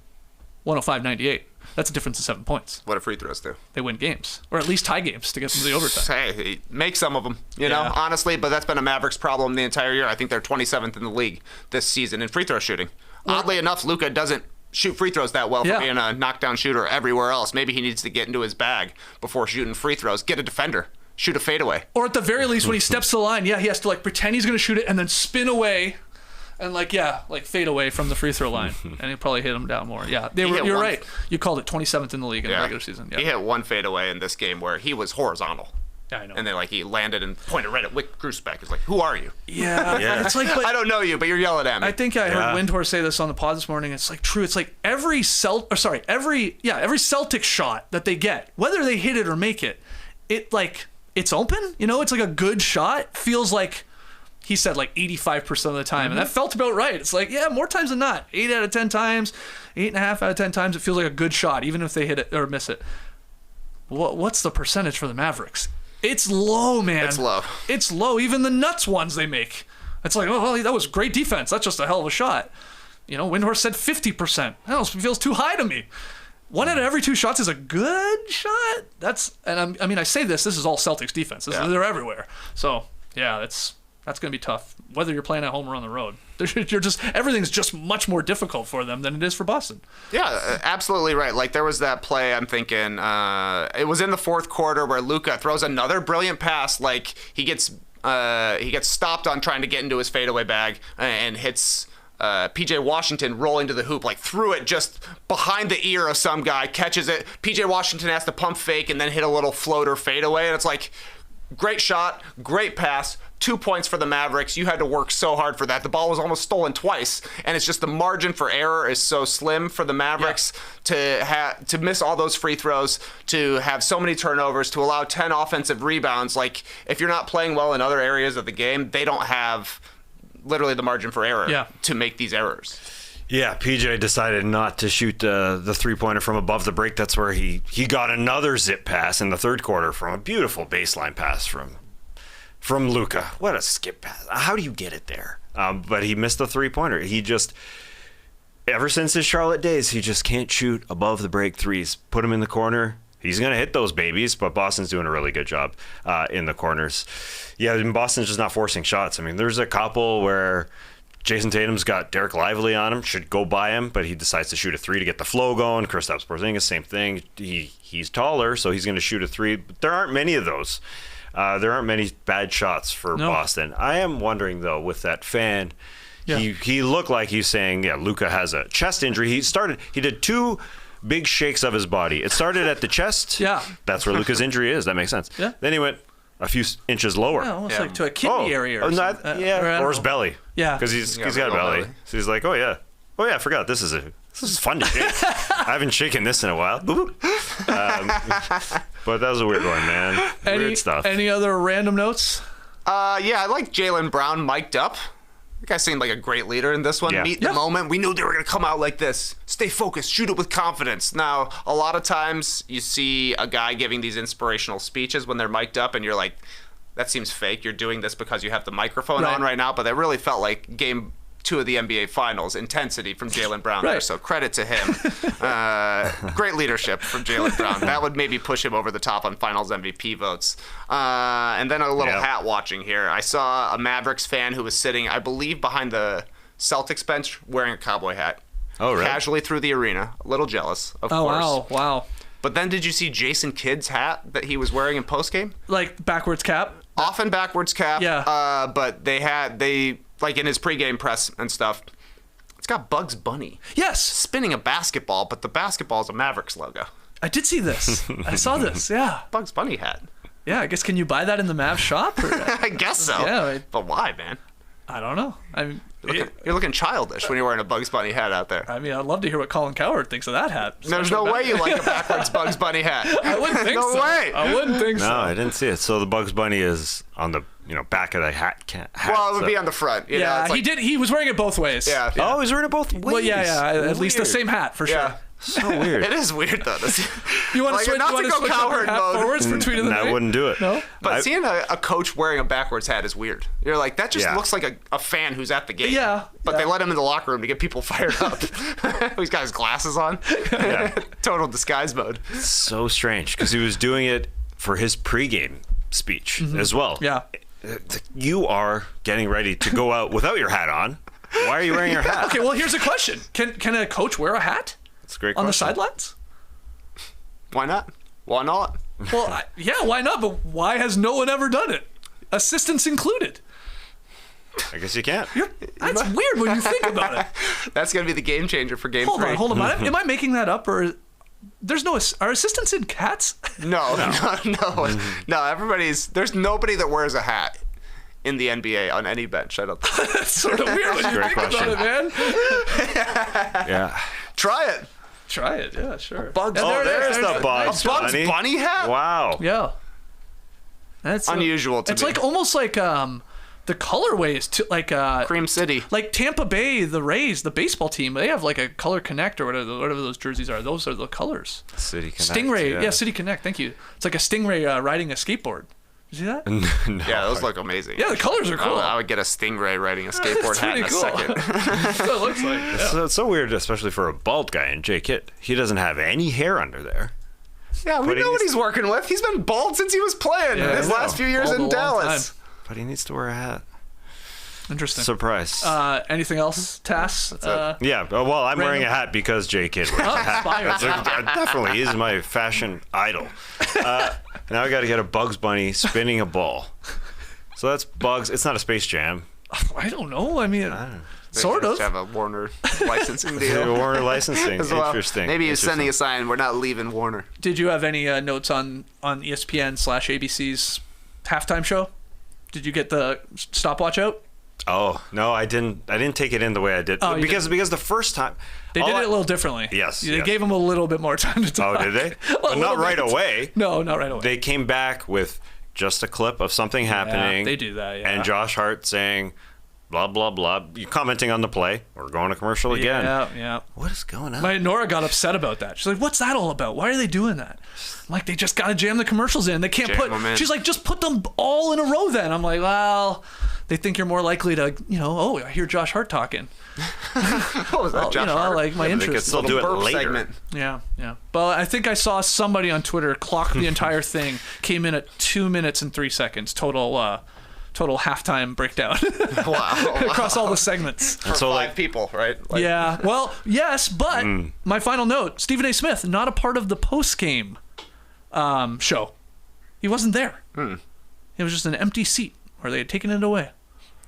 105-98. That's a difference of 7 points. What do free throws do? They win games, or at least tie games to get them to the overtime. Hey, make some of them, you know, honestly, but that's been a Mavericks problem the entire year. I think they're 27th in the league this season in free throw shooting. Oddly enough, Luka doesn't shoot free throws that well for being a knockdown shooter everywhere else. Maybe he needs to get into his bag before shooting free throws. Get a defender. Shoot a fadeaway. Or at the very least, when he steps to the line, he has to pretend he's going to shoot it and then spin away and fade away from the free throw line. And he'll probably hit him down more. Yeah, you're right. You called it 27th in the league in the regular season. Yeah. He hit one fadeaway in this game where he was horizontal. Yeah, I know. And then he landed and pointed right at Wick Grusbeck. It's like, who are you? Yeah. It's like, but I don't know you, but you're yelling at me. I think I heard Windhorse say this on the pod this morning. It's true. It's like every Celtic shot that they get, whether they hit it or make it, it's open. It's like a good shot. Feels like he said 85% of the time, and that felt about right. It's more times than not. 8 out of 10 times, 8.5 out of 10 times, it feels like a good shot, even if they hit it or miss it. What's the percentage for the Mavericks? It's low, man. It's low. Even the nuts ones they make. It's that was great defense. That's just a hell of a shot. Windhorse said 50%. That feels too high to me. 1 out of every 2 shots is a good shot. I say this is all Celtics defense. They're everywhere. So, yeah, that's going to be tough, whether you're playing at home or on the road. Everything's just much more difficult for them than it is for Boston. Yeah, absolutely right. There was that play, I'm thinking, it was in the fourth quarter where Luka throws another brilliant pass. He gets stopped on trying to get into his fadeaway bag and hits PJ Washington rolling to the hoop, threw it just behind the ear of some guy, catches it. PJ Washington has to pump fake and then hit a little floater fadeaway, and it's great shot, great pass, 2 points for the Mavericks. You had to work so hard for that. The ball was almost stolen twice, and it's just the margin for error is so slim for the Mavericks to miss all those free throws, to have so many turnovers, to allow 10 offensive rebounds. If you're not playing well in other areas of the game, they don't have literally the margin for error to make these errors. Yeah, PJ decided not to shoot the three-pointer from above the break. That's where he got another zip pass in the third quarter from a beautiful baseline pass from from Luka. What a skip pass. How do you get it there? But he missed the three-pointer. He just, ever since his Charlotte days, he just can't shoot above the break threes. Put him in the corner. He's going to hit those babies, but Boston's doing a really good job in the corners. Yeah, and Boston's just not forcing shots. I mean, there's a couple where Jayson Tatum's got Derek Lively on him, should go by him, but he decides to shoot a three to get the flow going. Kristaps Porzingis, same thing. He's taller, so he's going to shoot a three. But there aren't many of those. There aren't many bad shots for Boston. I am wondering, though, with that fan, he looked like he's saying, Luka has a chest injury. He did two big shakes of his body. It started at the chest. Yeah. That's where Luka's injury is. That makes sense. Yeah. Then he went a few inches lower. Yeah, almost like to a kidney area or something. Or his belly. Yeah. Because he's got a belly. So he's like, oh yeah, I forgot. This is fun to shake. I haven't shaken this in a while. But that was a weird one, man. Weird stuff. Any other random notes? I like Jaylen Brown mic'd up. The guy seemed like a great leader in this one. Yeah. Meet the moment. We knew they were going to come out like this. Stay focused. Shoot it with confidence. Now, a lot of times you see a guy giving these inspirational speeches when they're mic'd up, and you're like, that seems fake. You're doing this because you have the microphone on right now. But that really felt like Game 2 of the NBA Finals intensity from Jaylen Brown there. So credit to him. Great leadership from Jaylen Brown. That would maybe push him over the top on Finals MVP votes. And then a little hat watching here. I saw a Mavericks fan who was sitting, I believe, behind the Celtics bench wearing a cowboy hat. Oh, really? Casually through the arena. A little jealous, of course. Oh, wow. But then did you see Jason Kidd's hat that he was wearing in postgame? Like backwards cap? Often backwards cap. Yeah. But they like in his pregame press and stuff, it's got Bugs Bunny. Yes. Spinning a basketball, but the basketball is a Mavericks logo. I did see this. I saw this, yeah. Bugs Bunny hat. Yeah, I guess, can you buy that in the Mavs shop? Or? I guess so. Yeah. But why, man? I don't know. You're looking childish when you're wearing a Bugs Bunny hat out there. I mean, I'd love to hear what Colin Cowherd thinks of that hat. There's no way you like a backwards Bugs Bunny hat. I wouldn't think so. No way. I wouldn't think so. No, I didn't see it. So the Bugs Bunny is on the back of the hat. Well, it would be on the front. You know, he did. He was wearing it both ways. Yeah. Oh, he's wearing it both ways. Well, at least the same hat for sure. So weird. It is weird though. You want to Like, switch? not You to want go switch Cowherd hat mode. forwards for tweet of the I night? wouldn't do it. No. But seeing a coach wearing a backwards hat is weird. You're like, that just looks like a fan who's at the game. Yeah. But they let him in the locker room to get people fired up. He's got his glasses on. Total disguise mode. So strange because he was doing it for his pregame speech as well. Yeah. You are getting ready to go out without your hat on. Why are you wearing your hat? Okay, well, here's a question. Can a coach wear a hat That's a great on question. the sidelines? Why not? Why not? Well, why not? But why has no one ever done it? Assistants included. I guess you can't. That's weird when you think about it. That's going to be the game changer for game 3. Hold on. Am I making that up, or there's no? Are assistants in cats? No. There's nobody that wears a hat in the NBA on any bench. I don't think. That's sort of weird when you Great think question. about it, man. Yeah. Try it. Try it. Yeah, sure. Bugs. There's the Bugs A Bugs Bunny hat? Wow. Yeah. That's Unusual to It's me. like almost like the colorway is like Cream City. like Tampa Bay, the Rays, the baseball team. They have like a Color Connect or whatever those jerseys are. Those are the colors. City Connect. Stingray, yeah, City Connect. Thank you. It's like a stingray riding a skateboard. You see that? No. Yeah, those look amazing. Yeah, the colors are cool. I would get a Stingray riding a skateboard hat in a pretty cool. second. That's what it looks like. Yeah. So it's so weird, especially for a bald guy in J Kitt. He doesn't have any hair under there. Yeah, we But know he what needs- he's working with. He's been bald since he was playing Yeah, his I know. last few years Bald in a long Dallas. But he needs to wear a hat. Interesting. Surprise. Anything else, Tass? Yeah, well, I'm wearing a hat because J Kidd wears a hat. Inspired. Definitely, he's my fashion idol. Now I got to get a Bugs Bunny spinning a ball. So that's Bugs. It's not a Space Jam. I don't know. I mean, sort They of. should have a Warner licensing They have deal. Warner licensing. as well. Interesting. Maybe he's sending a Interesting. sign, we're not leaving Warner. Did you have any notes on ESPN/ABC's halftime show? Did you get the stopwatch out? Oh no, I didn't take it in the way I did Oh, you because the first time They did it a little differently. Yes, They yes. gave him a little bit more time to talk. Oh, did they? A But not little right bit. away. No, not right away. They came back with just a clip of something happening. they do that, yeah. And Josh Hart saying, blah, blah, blah. You're commenting on the play. We're going to commercial again. Yeah. What is going on? My Nora got upset about that. She's like, what's that all about? Why are they doing that? I'm like, they just got to jam the commercials in. They can't she's like, just put them all in a row then. I'm like, well, they think you're more likely to, I hear Josh Hart talking. What was that, Josh Hart? Like my interest. They could still do it later. Segment. Yeah. But I think I saw somebody on Twitter clock the entire thing. Came in at 2 minutes and 3 seconds total halftime breakdown. Wow. Across all the segments. For so, five people, right? Yeah. Well, yes, but my final note: Stephen A. Smith not a part of the post game show. He wasn't there. It was just an empty seat where they had taken it away.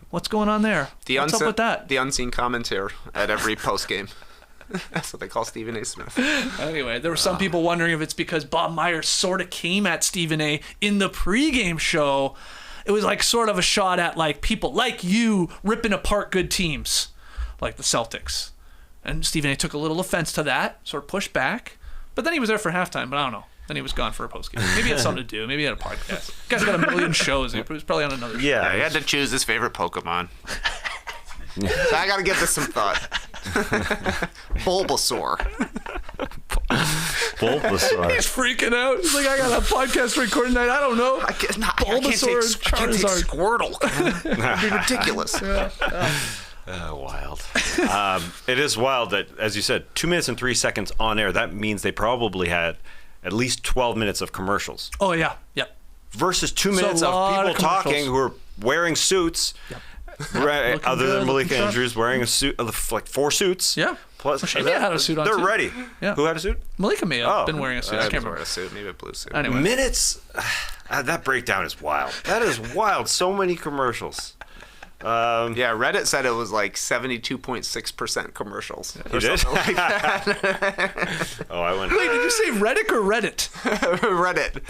What's going on there? What's up with that? The unseen commentator at every post game. That's what they call Stephen A. Smith. Anyway, there were some people wondering if it's because Bob Myers sort of came at Stephen A. in the pregame show. It was like sort of a shot at like people like you ripping apart good teams like the Celtics. And Stephen A. took a little offense to that, sort of pushed back. But then he was there for halftime, but I don't know. Then he was gone for a postgame. Maybe he had something to do. Maybe he had a podcast. The guy's got a million shows. He was probably on another show. Yeah, he had to choose his favorite Pokemon. So I got to give this some thought. Bulbasaur. He's freaking out. He's like, I got a podcast recording tonight. I don't know. Bulbasaur I can't take Squirtle. It'd be ridiculous. Wild. It is wild that, as you said, 2 minutes and 3 seconds on air. That means they probably had at least 12 minutes of commercials. Oh, yeah. Yep. Versus 2 minutes of people talking who are wearing suits. Yep. Right, other than Malika Andrews wearing a suit, like 4 suits. Yeah. Plus, she had a suit on. They're too. ready. Yeah. Who had a suit? Malika may have been wearing a suit. I can't remember. A suit, maybe a blue suit. Anyway. Minutes. That breakdown is wild. That is wild. So many commercials. Yeah, Reddit said it was like 72.6% commercials. You did? Like that. I went. Wait, did you say Reddit or Reddit? Reddit.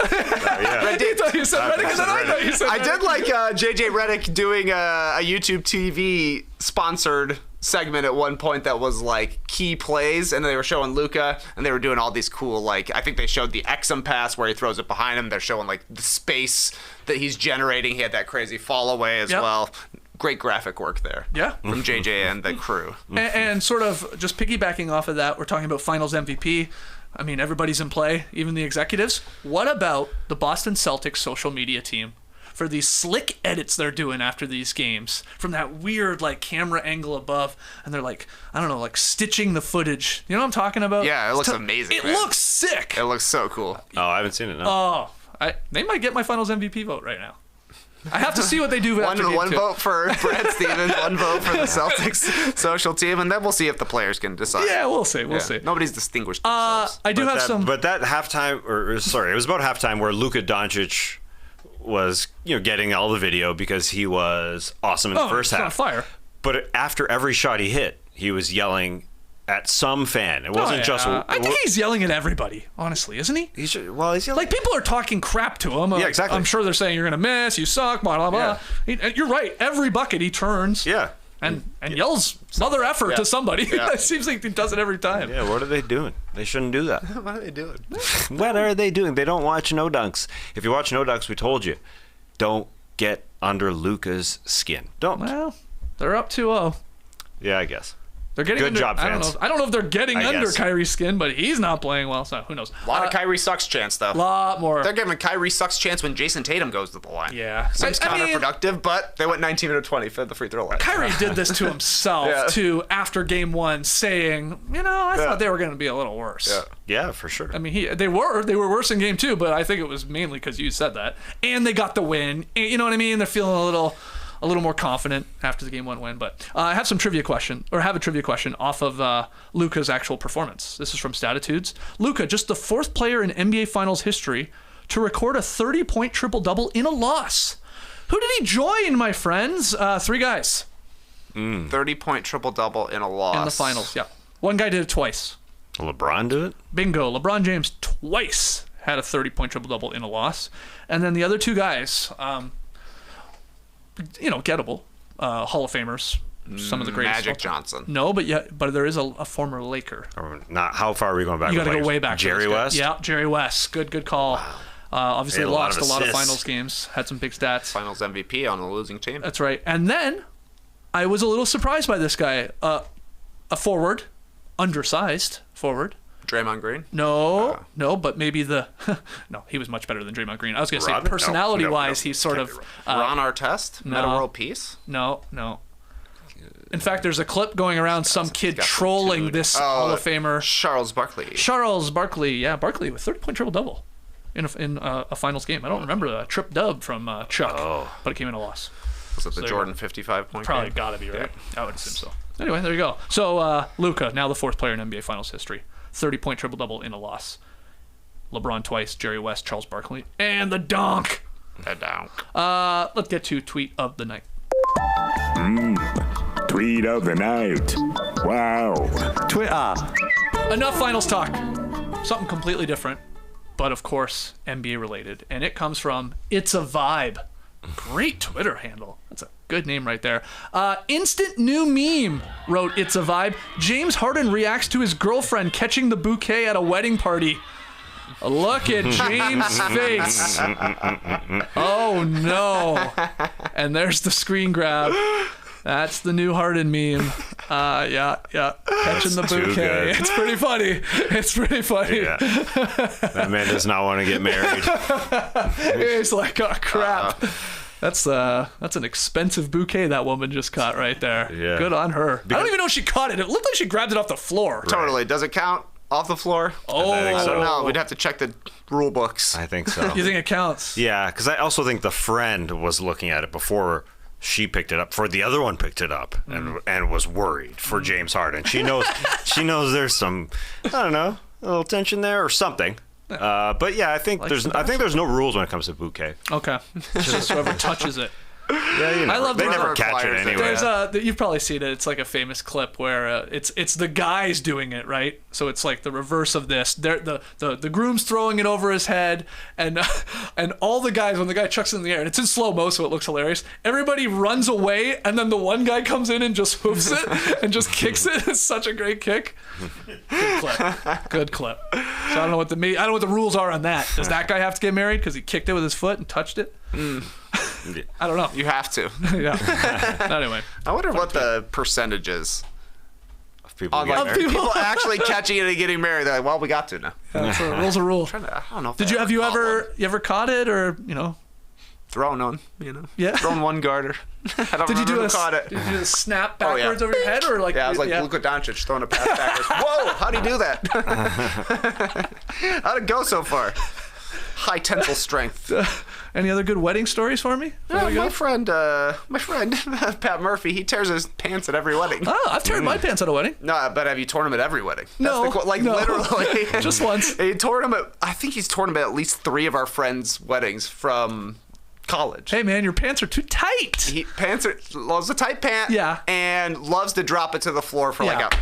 Yeah. I thought you said Reddit, and then I thought you said I did like JJ Redick doing a YouTube TV sponsored segment at one point that was like key plays, and they were showing Luka, and they were doing all these cool, like, I think they showed the Exum pass where he throws it behind him. They're showing like the space that he's generating. He had that crazy fall away as well. Great graphic work there. Yeah. From JJ and the crew. And sort of just piggybacking off of that, we're talking about finals MVP. I mean, everybody's in play, even the executives. What about the Boston Celtics social media team for these slick edits they're doing after these games from that weird like camera angle above, and they're like, I don't know, like stitching the footage. You know what I'm talking about? Yeah, it looks amazing. It looks sick. It looks so cool. Oh, I haven't seen it. No. They might get my finals MVP vote right now. I have to see what they do after game 2. One vote for Brad Stevens, one vote for the Celtics social team, and then we'll see if the players can decide. Yeah, we'll see. We'll see. Nobody's distinguished themselves. I do have some. But that halftime, it was about halftime where Luka Doncic was, getting all the video because he was awesome in the first half. On fire. But after every shot he hit, he was yelling at some fan. It wasn't just. I think he's yelling at everybody, honestly, isn't he? He's yelling. Like, people are talking crap to him. Yeah, exactly. I'm sure they're saying you're gonna miss, you suck, blah blah blah. Yeah. You're right. Every bucket he turns. Yeah. And yells mother effer to somebody. Yeah. It seems like he does it every time. Yeah, what are they doing? They shouldn't do that. What are they doing? What are they doing? They don't watch No Dunks. If you watch No Dunks, we told you, don't get under Luka's skin. Don't. Well, they're up 2-0. Yeah, I guess. They're getting Good under, job, fans. I don't know if they're getting I under guess. Kyrie's skin, but he's not playing well, so who knows. A lot of Kyrie sucks chance, though. A lot more. They're giving Kyrie sucks chance when Jayson Tatum goes to the line. Yeah. Seems counterproductive, but they went 19 out of 20 for the free throw line. Kyrie did this to himself, too, after game 1, saying, I thought they were going to be a little worse. Yeah, for sure. I mean, they were worse in game 2, but I think it was mainly because you said that. And they got the win. You know what I mean? They're feeling a little more confident after the game 1 win. But I have a trivia question off of Luka's actual performance. This is from Statitudes. Luka, just the 4th player in NBA Finals history to record a 30-point triple-double in a loss. Who did he join, my friends? 3 guys. 30-point triple-double in a loss. In the finals, yeah. One guy did it twice. LeBron do it? Bingo. LeBron James twice had a 30-point triple-double in a loss. And then the other 2 guys... gettable Hall of Famers, some of the greatest. Magic Johnson. No, but there is a former Laker. Not how far are we going back? You got to go way back. Jerry West. Yeah, Jerry West. Good call. Wow. Obviously lost a lot of assists. finals games. Had some big stats. Finals MVP on a losing team. That's right. And then I was a little surprised by this guy. A forward, undersized forward. Draymond Green? No, but maybe no, he was much better than Draymond Green. I was going to say personality-wise, he's sort of... Ron Artest? no. Meta World Peace? No. In fact, there's a clip going around, some kid trolling this Hall of Famer. Charles Barkley, yeah, Barkley with 30-point triple-double in a finals game. I don't remember a trip dub from Chuck, but it came in a loss. Was it the Jordan 55-point Probably got to be, right? Yeah. I would assume so. Anyway, there you go. So, Luka, now the fourth player in NBA Finals history. 30-point triple-double in a loss. LeBron twice, Jerry West, Charles Barkley, and the dunk. Let's get to tweet of the night. Tweet of the night. Wow. Twitter. Enough finals talk. Something completely different, but of course NBA related, and it comes from It's a Vibe. Great Twitter handle. That's a good name right there. Instant new meme, wrote It's a Vibe. James Harden reacts to his girlfriend catching the bouquet at a wedding party. Look at James' face. Oh no. And there's the screen grab. That's the new Harden meme. Yeah. Catching the bouquet. It's pretty funny. Yeah. That man does not want to get married. He's like, oh crap. That's an expensive bouquet that woman just caught right there. Yeah. Good on her. I don't even know if she caught it. It looked like she grabbed it off the floor. Totally. Does it count off the floor? Oh, I think so. I don't know. We'd have to check the rule books. I think so. You think it counts? Yeah, because I also think the friend was looking at it before she picked it up, before the other one picked it up, and was worried for James Harden. She knows there's some, I don't know, a little tension there or something. But yeah, I think there's no rules when it comes to bouquet. Okay. Just whoever touches it. Yeah, I love they the- never catch it anyway. There's you've probably seen it. It's like a famous clip where it's the guys doing it, right? So it's like the reverse of this. The groom's throwing it over his head, and all the guys, when the guy chucks it in the air, and it's in slow mo, so it looks hilarious. Everybody runs away, and then the one guy comes in and just hoofs it and just kicks it. It's such a great kick. Good clip. So I don't know what the rules are on that. Does that guy have to get married because he kicked it with his foot and touched it? I don't know. You have to. Yeah. Anyway. I wonder what the percentage is. People On, get like, married. people actually catching it and getting married. They're like, well, we got to now. So rules are rule. I don't know. If Did I you caught one. ever caught it or Thrown on, Yeah. Thrown one garder. I don't Did you remember do who a caught it. Did you do a snap Oh, yeah. backwards over your head or like? Yeah, I was like Luka Doncic throwing a pass backwards. Whoa, how'd he do that? How'd it go so far? High tensile strength. Any other good wedding stories for me? My friend, Pat Murphy, he tears his pants at every wedding. Oh, I've torn my pants at a wedding. No, but have you torn them at every wedding? No, no. Literally. Just once. He tore them I think he's torn them at least 3 of our friends' weddings from college. Hey man, your pants are too tight. Loves a tight pant. Yeah. And loves to drop it to the floor for Yeah. like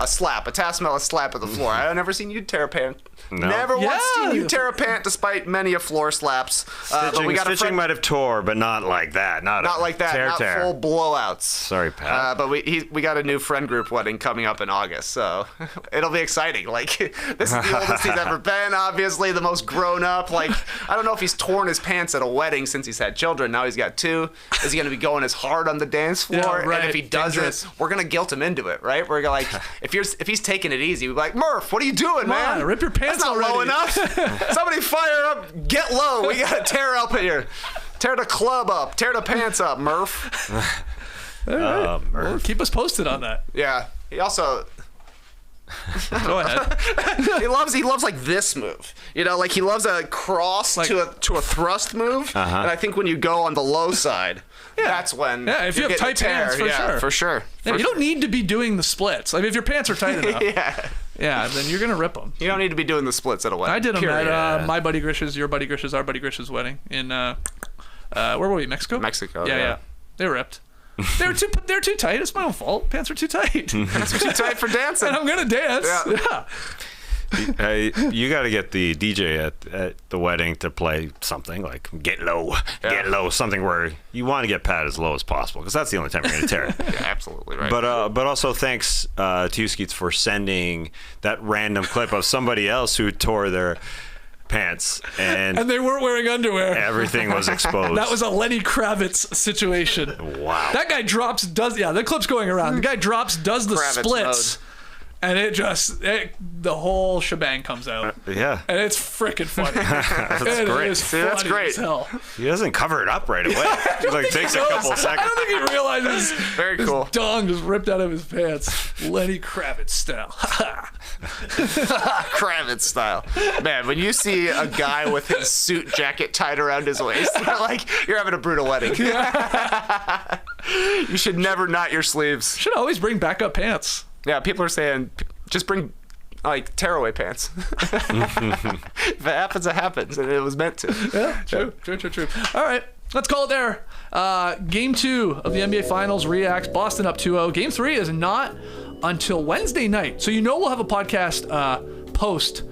a slap, a Tasmela slap of the floor. I've never seen you tear a pant. No. Never once Yeah. seen you tear a pant, despite many of floor slaps. But we got a Stitching friend, might have tore, but not like that. Not like that, tear, not tear. full blowouts. Sorry, Pat. But we got a new friend group wedding coming up in August, so it'll be exciting. Like, this is the oldest he's ever been, obviously, the most grown up. Like, I don't know if he's torn his pants at a wedding since he's had children. Now he's got 2. Is he going to be going as hard on the dance floor? Yeah, right. And if he doesn't, we're going to guilt him into it, right? We're going to, like, if he's taking it easy, we're like, Murph, what are you doing, man? on, rip your pants That's not low already." enough. Somebody fire up, get low. We got to tear up here. Tear the club up. Tear the pants up, Murph. Well, keep us posted on that. Yeah. He also... Go ahead. he loves like this move. Like he loves a cross to a thrust move. And I think when you go on the low side, that's when Yeah, if you you're have getting a tight pants, tear. for sure. For sure. Yeah, you don't need to be doing the splits. Like if your pants are tight enough, Yeah. then you're gonna rip them. You don't need to be doing the splits at a wedding. I did them period. at my buddy Grish's, your buddy Grish's, our buddy Grish's wedding in where were we? Mexico. Mexico, Yeah, yeah. They ripped. They're too tight. It's my own fault. Pants are too tight. Pants are too tight for dancing. And I'm gonna dance. Yeah. Hey, you got to get the DJ at the wedding to play something like Get Low, something where you want to get Pat as low as possible because that's the only time you're going to tear it. Yeah, absolutely right. But also thanks to you, Skeets, for sending that random clip of somebody else who tore their pants, and they weren't wearing underwear. everything was exposed. That was a Lenny Kravitz situation. Wow. That guy drops, the clip's going around. The guy drops, does the Kravitz splits, and the whole shebang comes out. Yeah. And it's freaking funny. That's It great. is See, that's funny great. as hell. He doesn't cover it up right away. He like takes a couple I seconds. don't think he realizes Very his cool. dong just ripped out of his pants. Lenny Kravitz style. Kravitz style. Man, when you see a guy with his suit jacket tied around his waist, you're like, you're having a brutal wedding. You should never knot your sleeves. Should always bring backup pants. Yeah, people are saying, just bring, like, tearaway pants. If it happens, it happens, and it was meant to. Yeah, true. All right, let's call it there. Game 2 of the NBA Finals, Reax, Boston up 2-0. Game 3 is not until Wednesday night. So we'll have a podcast post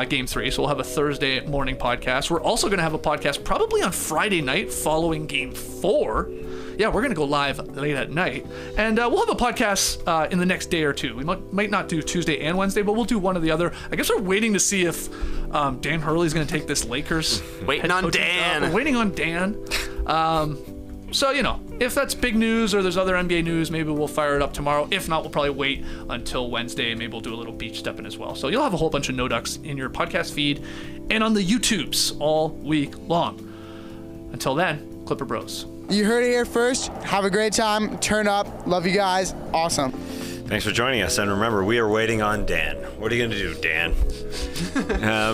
Game 3. So we'll have a Thursday morning podcast. We're also going to have a podcast probably on Friday night following Game 4. Yeah, we're going to go live late at night. And we'll have a podcast in the next day or two. We might not do Tuesday and Wednesday, but we'll do one or the other. I guess we're waiting to see if Dan Hurley's going to take this Lakers. Waiting on Dan. We're waiting on Dan. So, if that's big news or there's other NBA news, maybe we'll fire it up tomorrow. If not, we'll probably wait until Wednesday and maybe we'll do a little beach stepping as well. So you'll have a whole bunch of No Ducks in your podcast feed and on the YouTubes all week long. Until then, Clipper Bros. You heard it here first. Have a great time. Turn up. Love you guys. Awesome. Thanks for joining us. And remember, we are waiting on Dan. What are you going to do, Dan?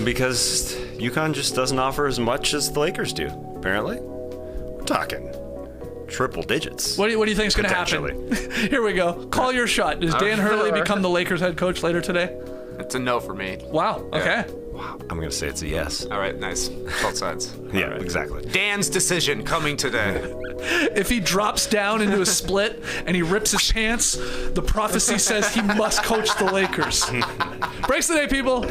Because UConn just doesn't offer as much as the Lakers do, apparently. We're talking triple digits. What do you think is going to happen? Here we go. Call your shot. Does Dan Hurley become the Lakers head coach later today? It's a no for me. Wow. Okay. I'm going to say it's a yes. All right, nice. Both sides. Yeah, exactly. Dan's decision coming today. If he drops down into a split and he rips his pants, the prophecy says he must coach the Lakers. Breaks the day, people.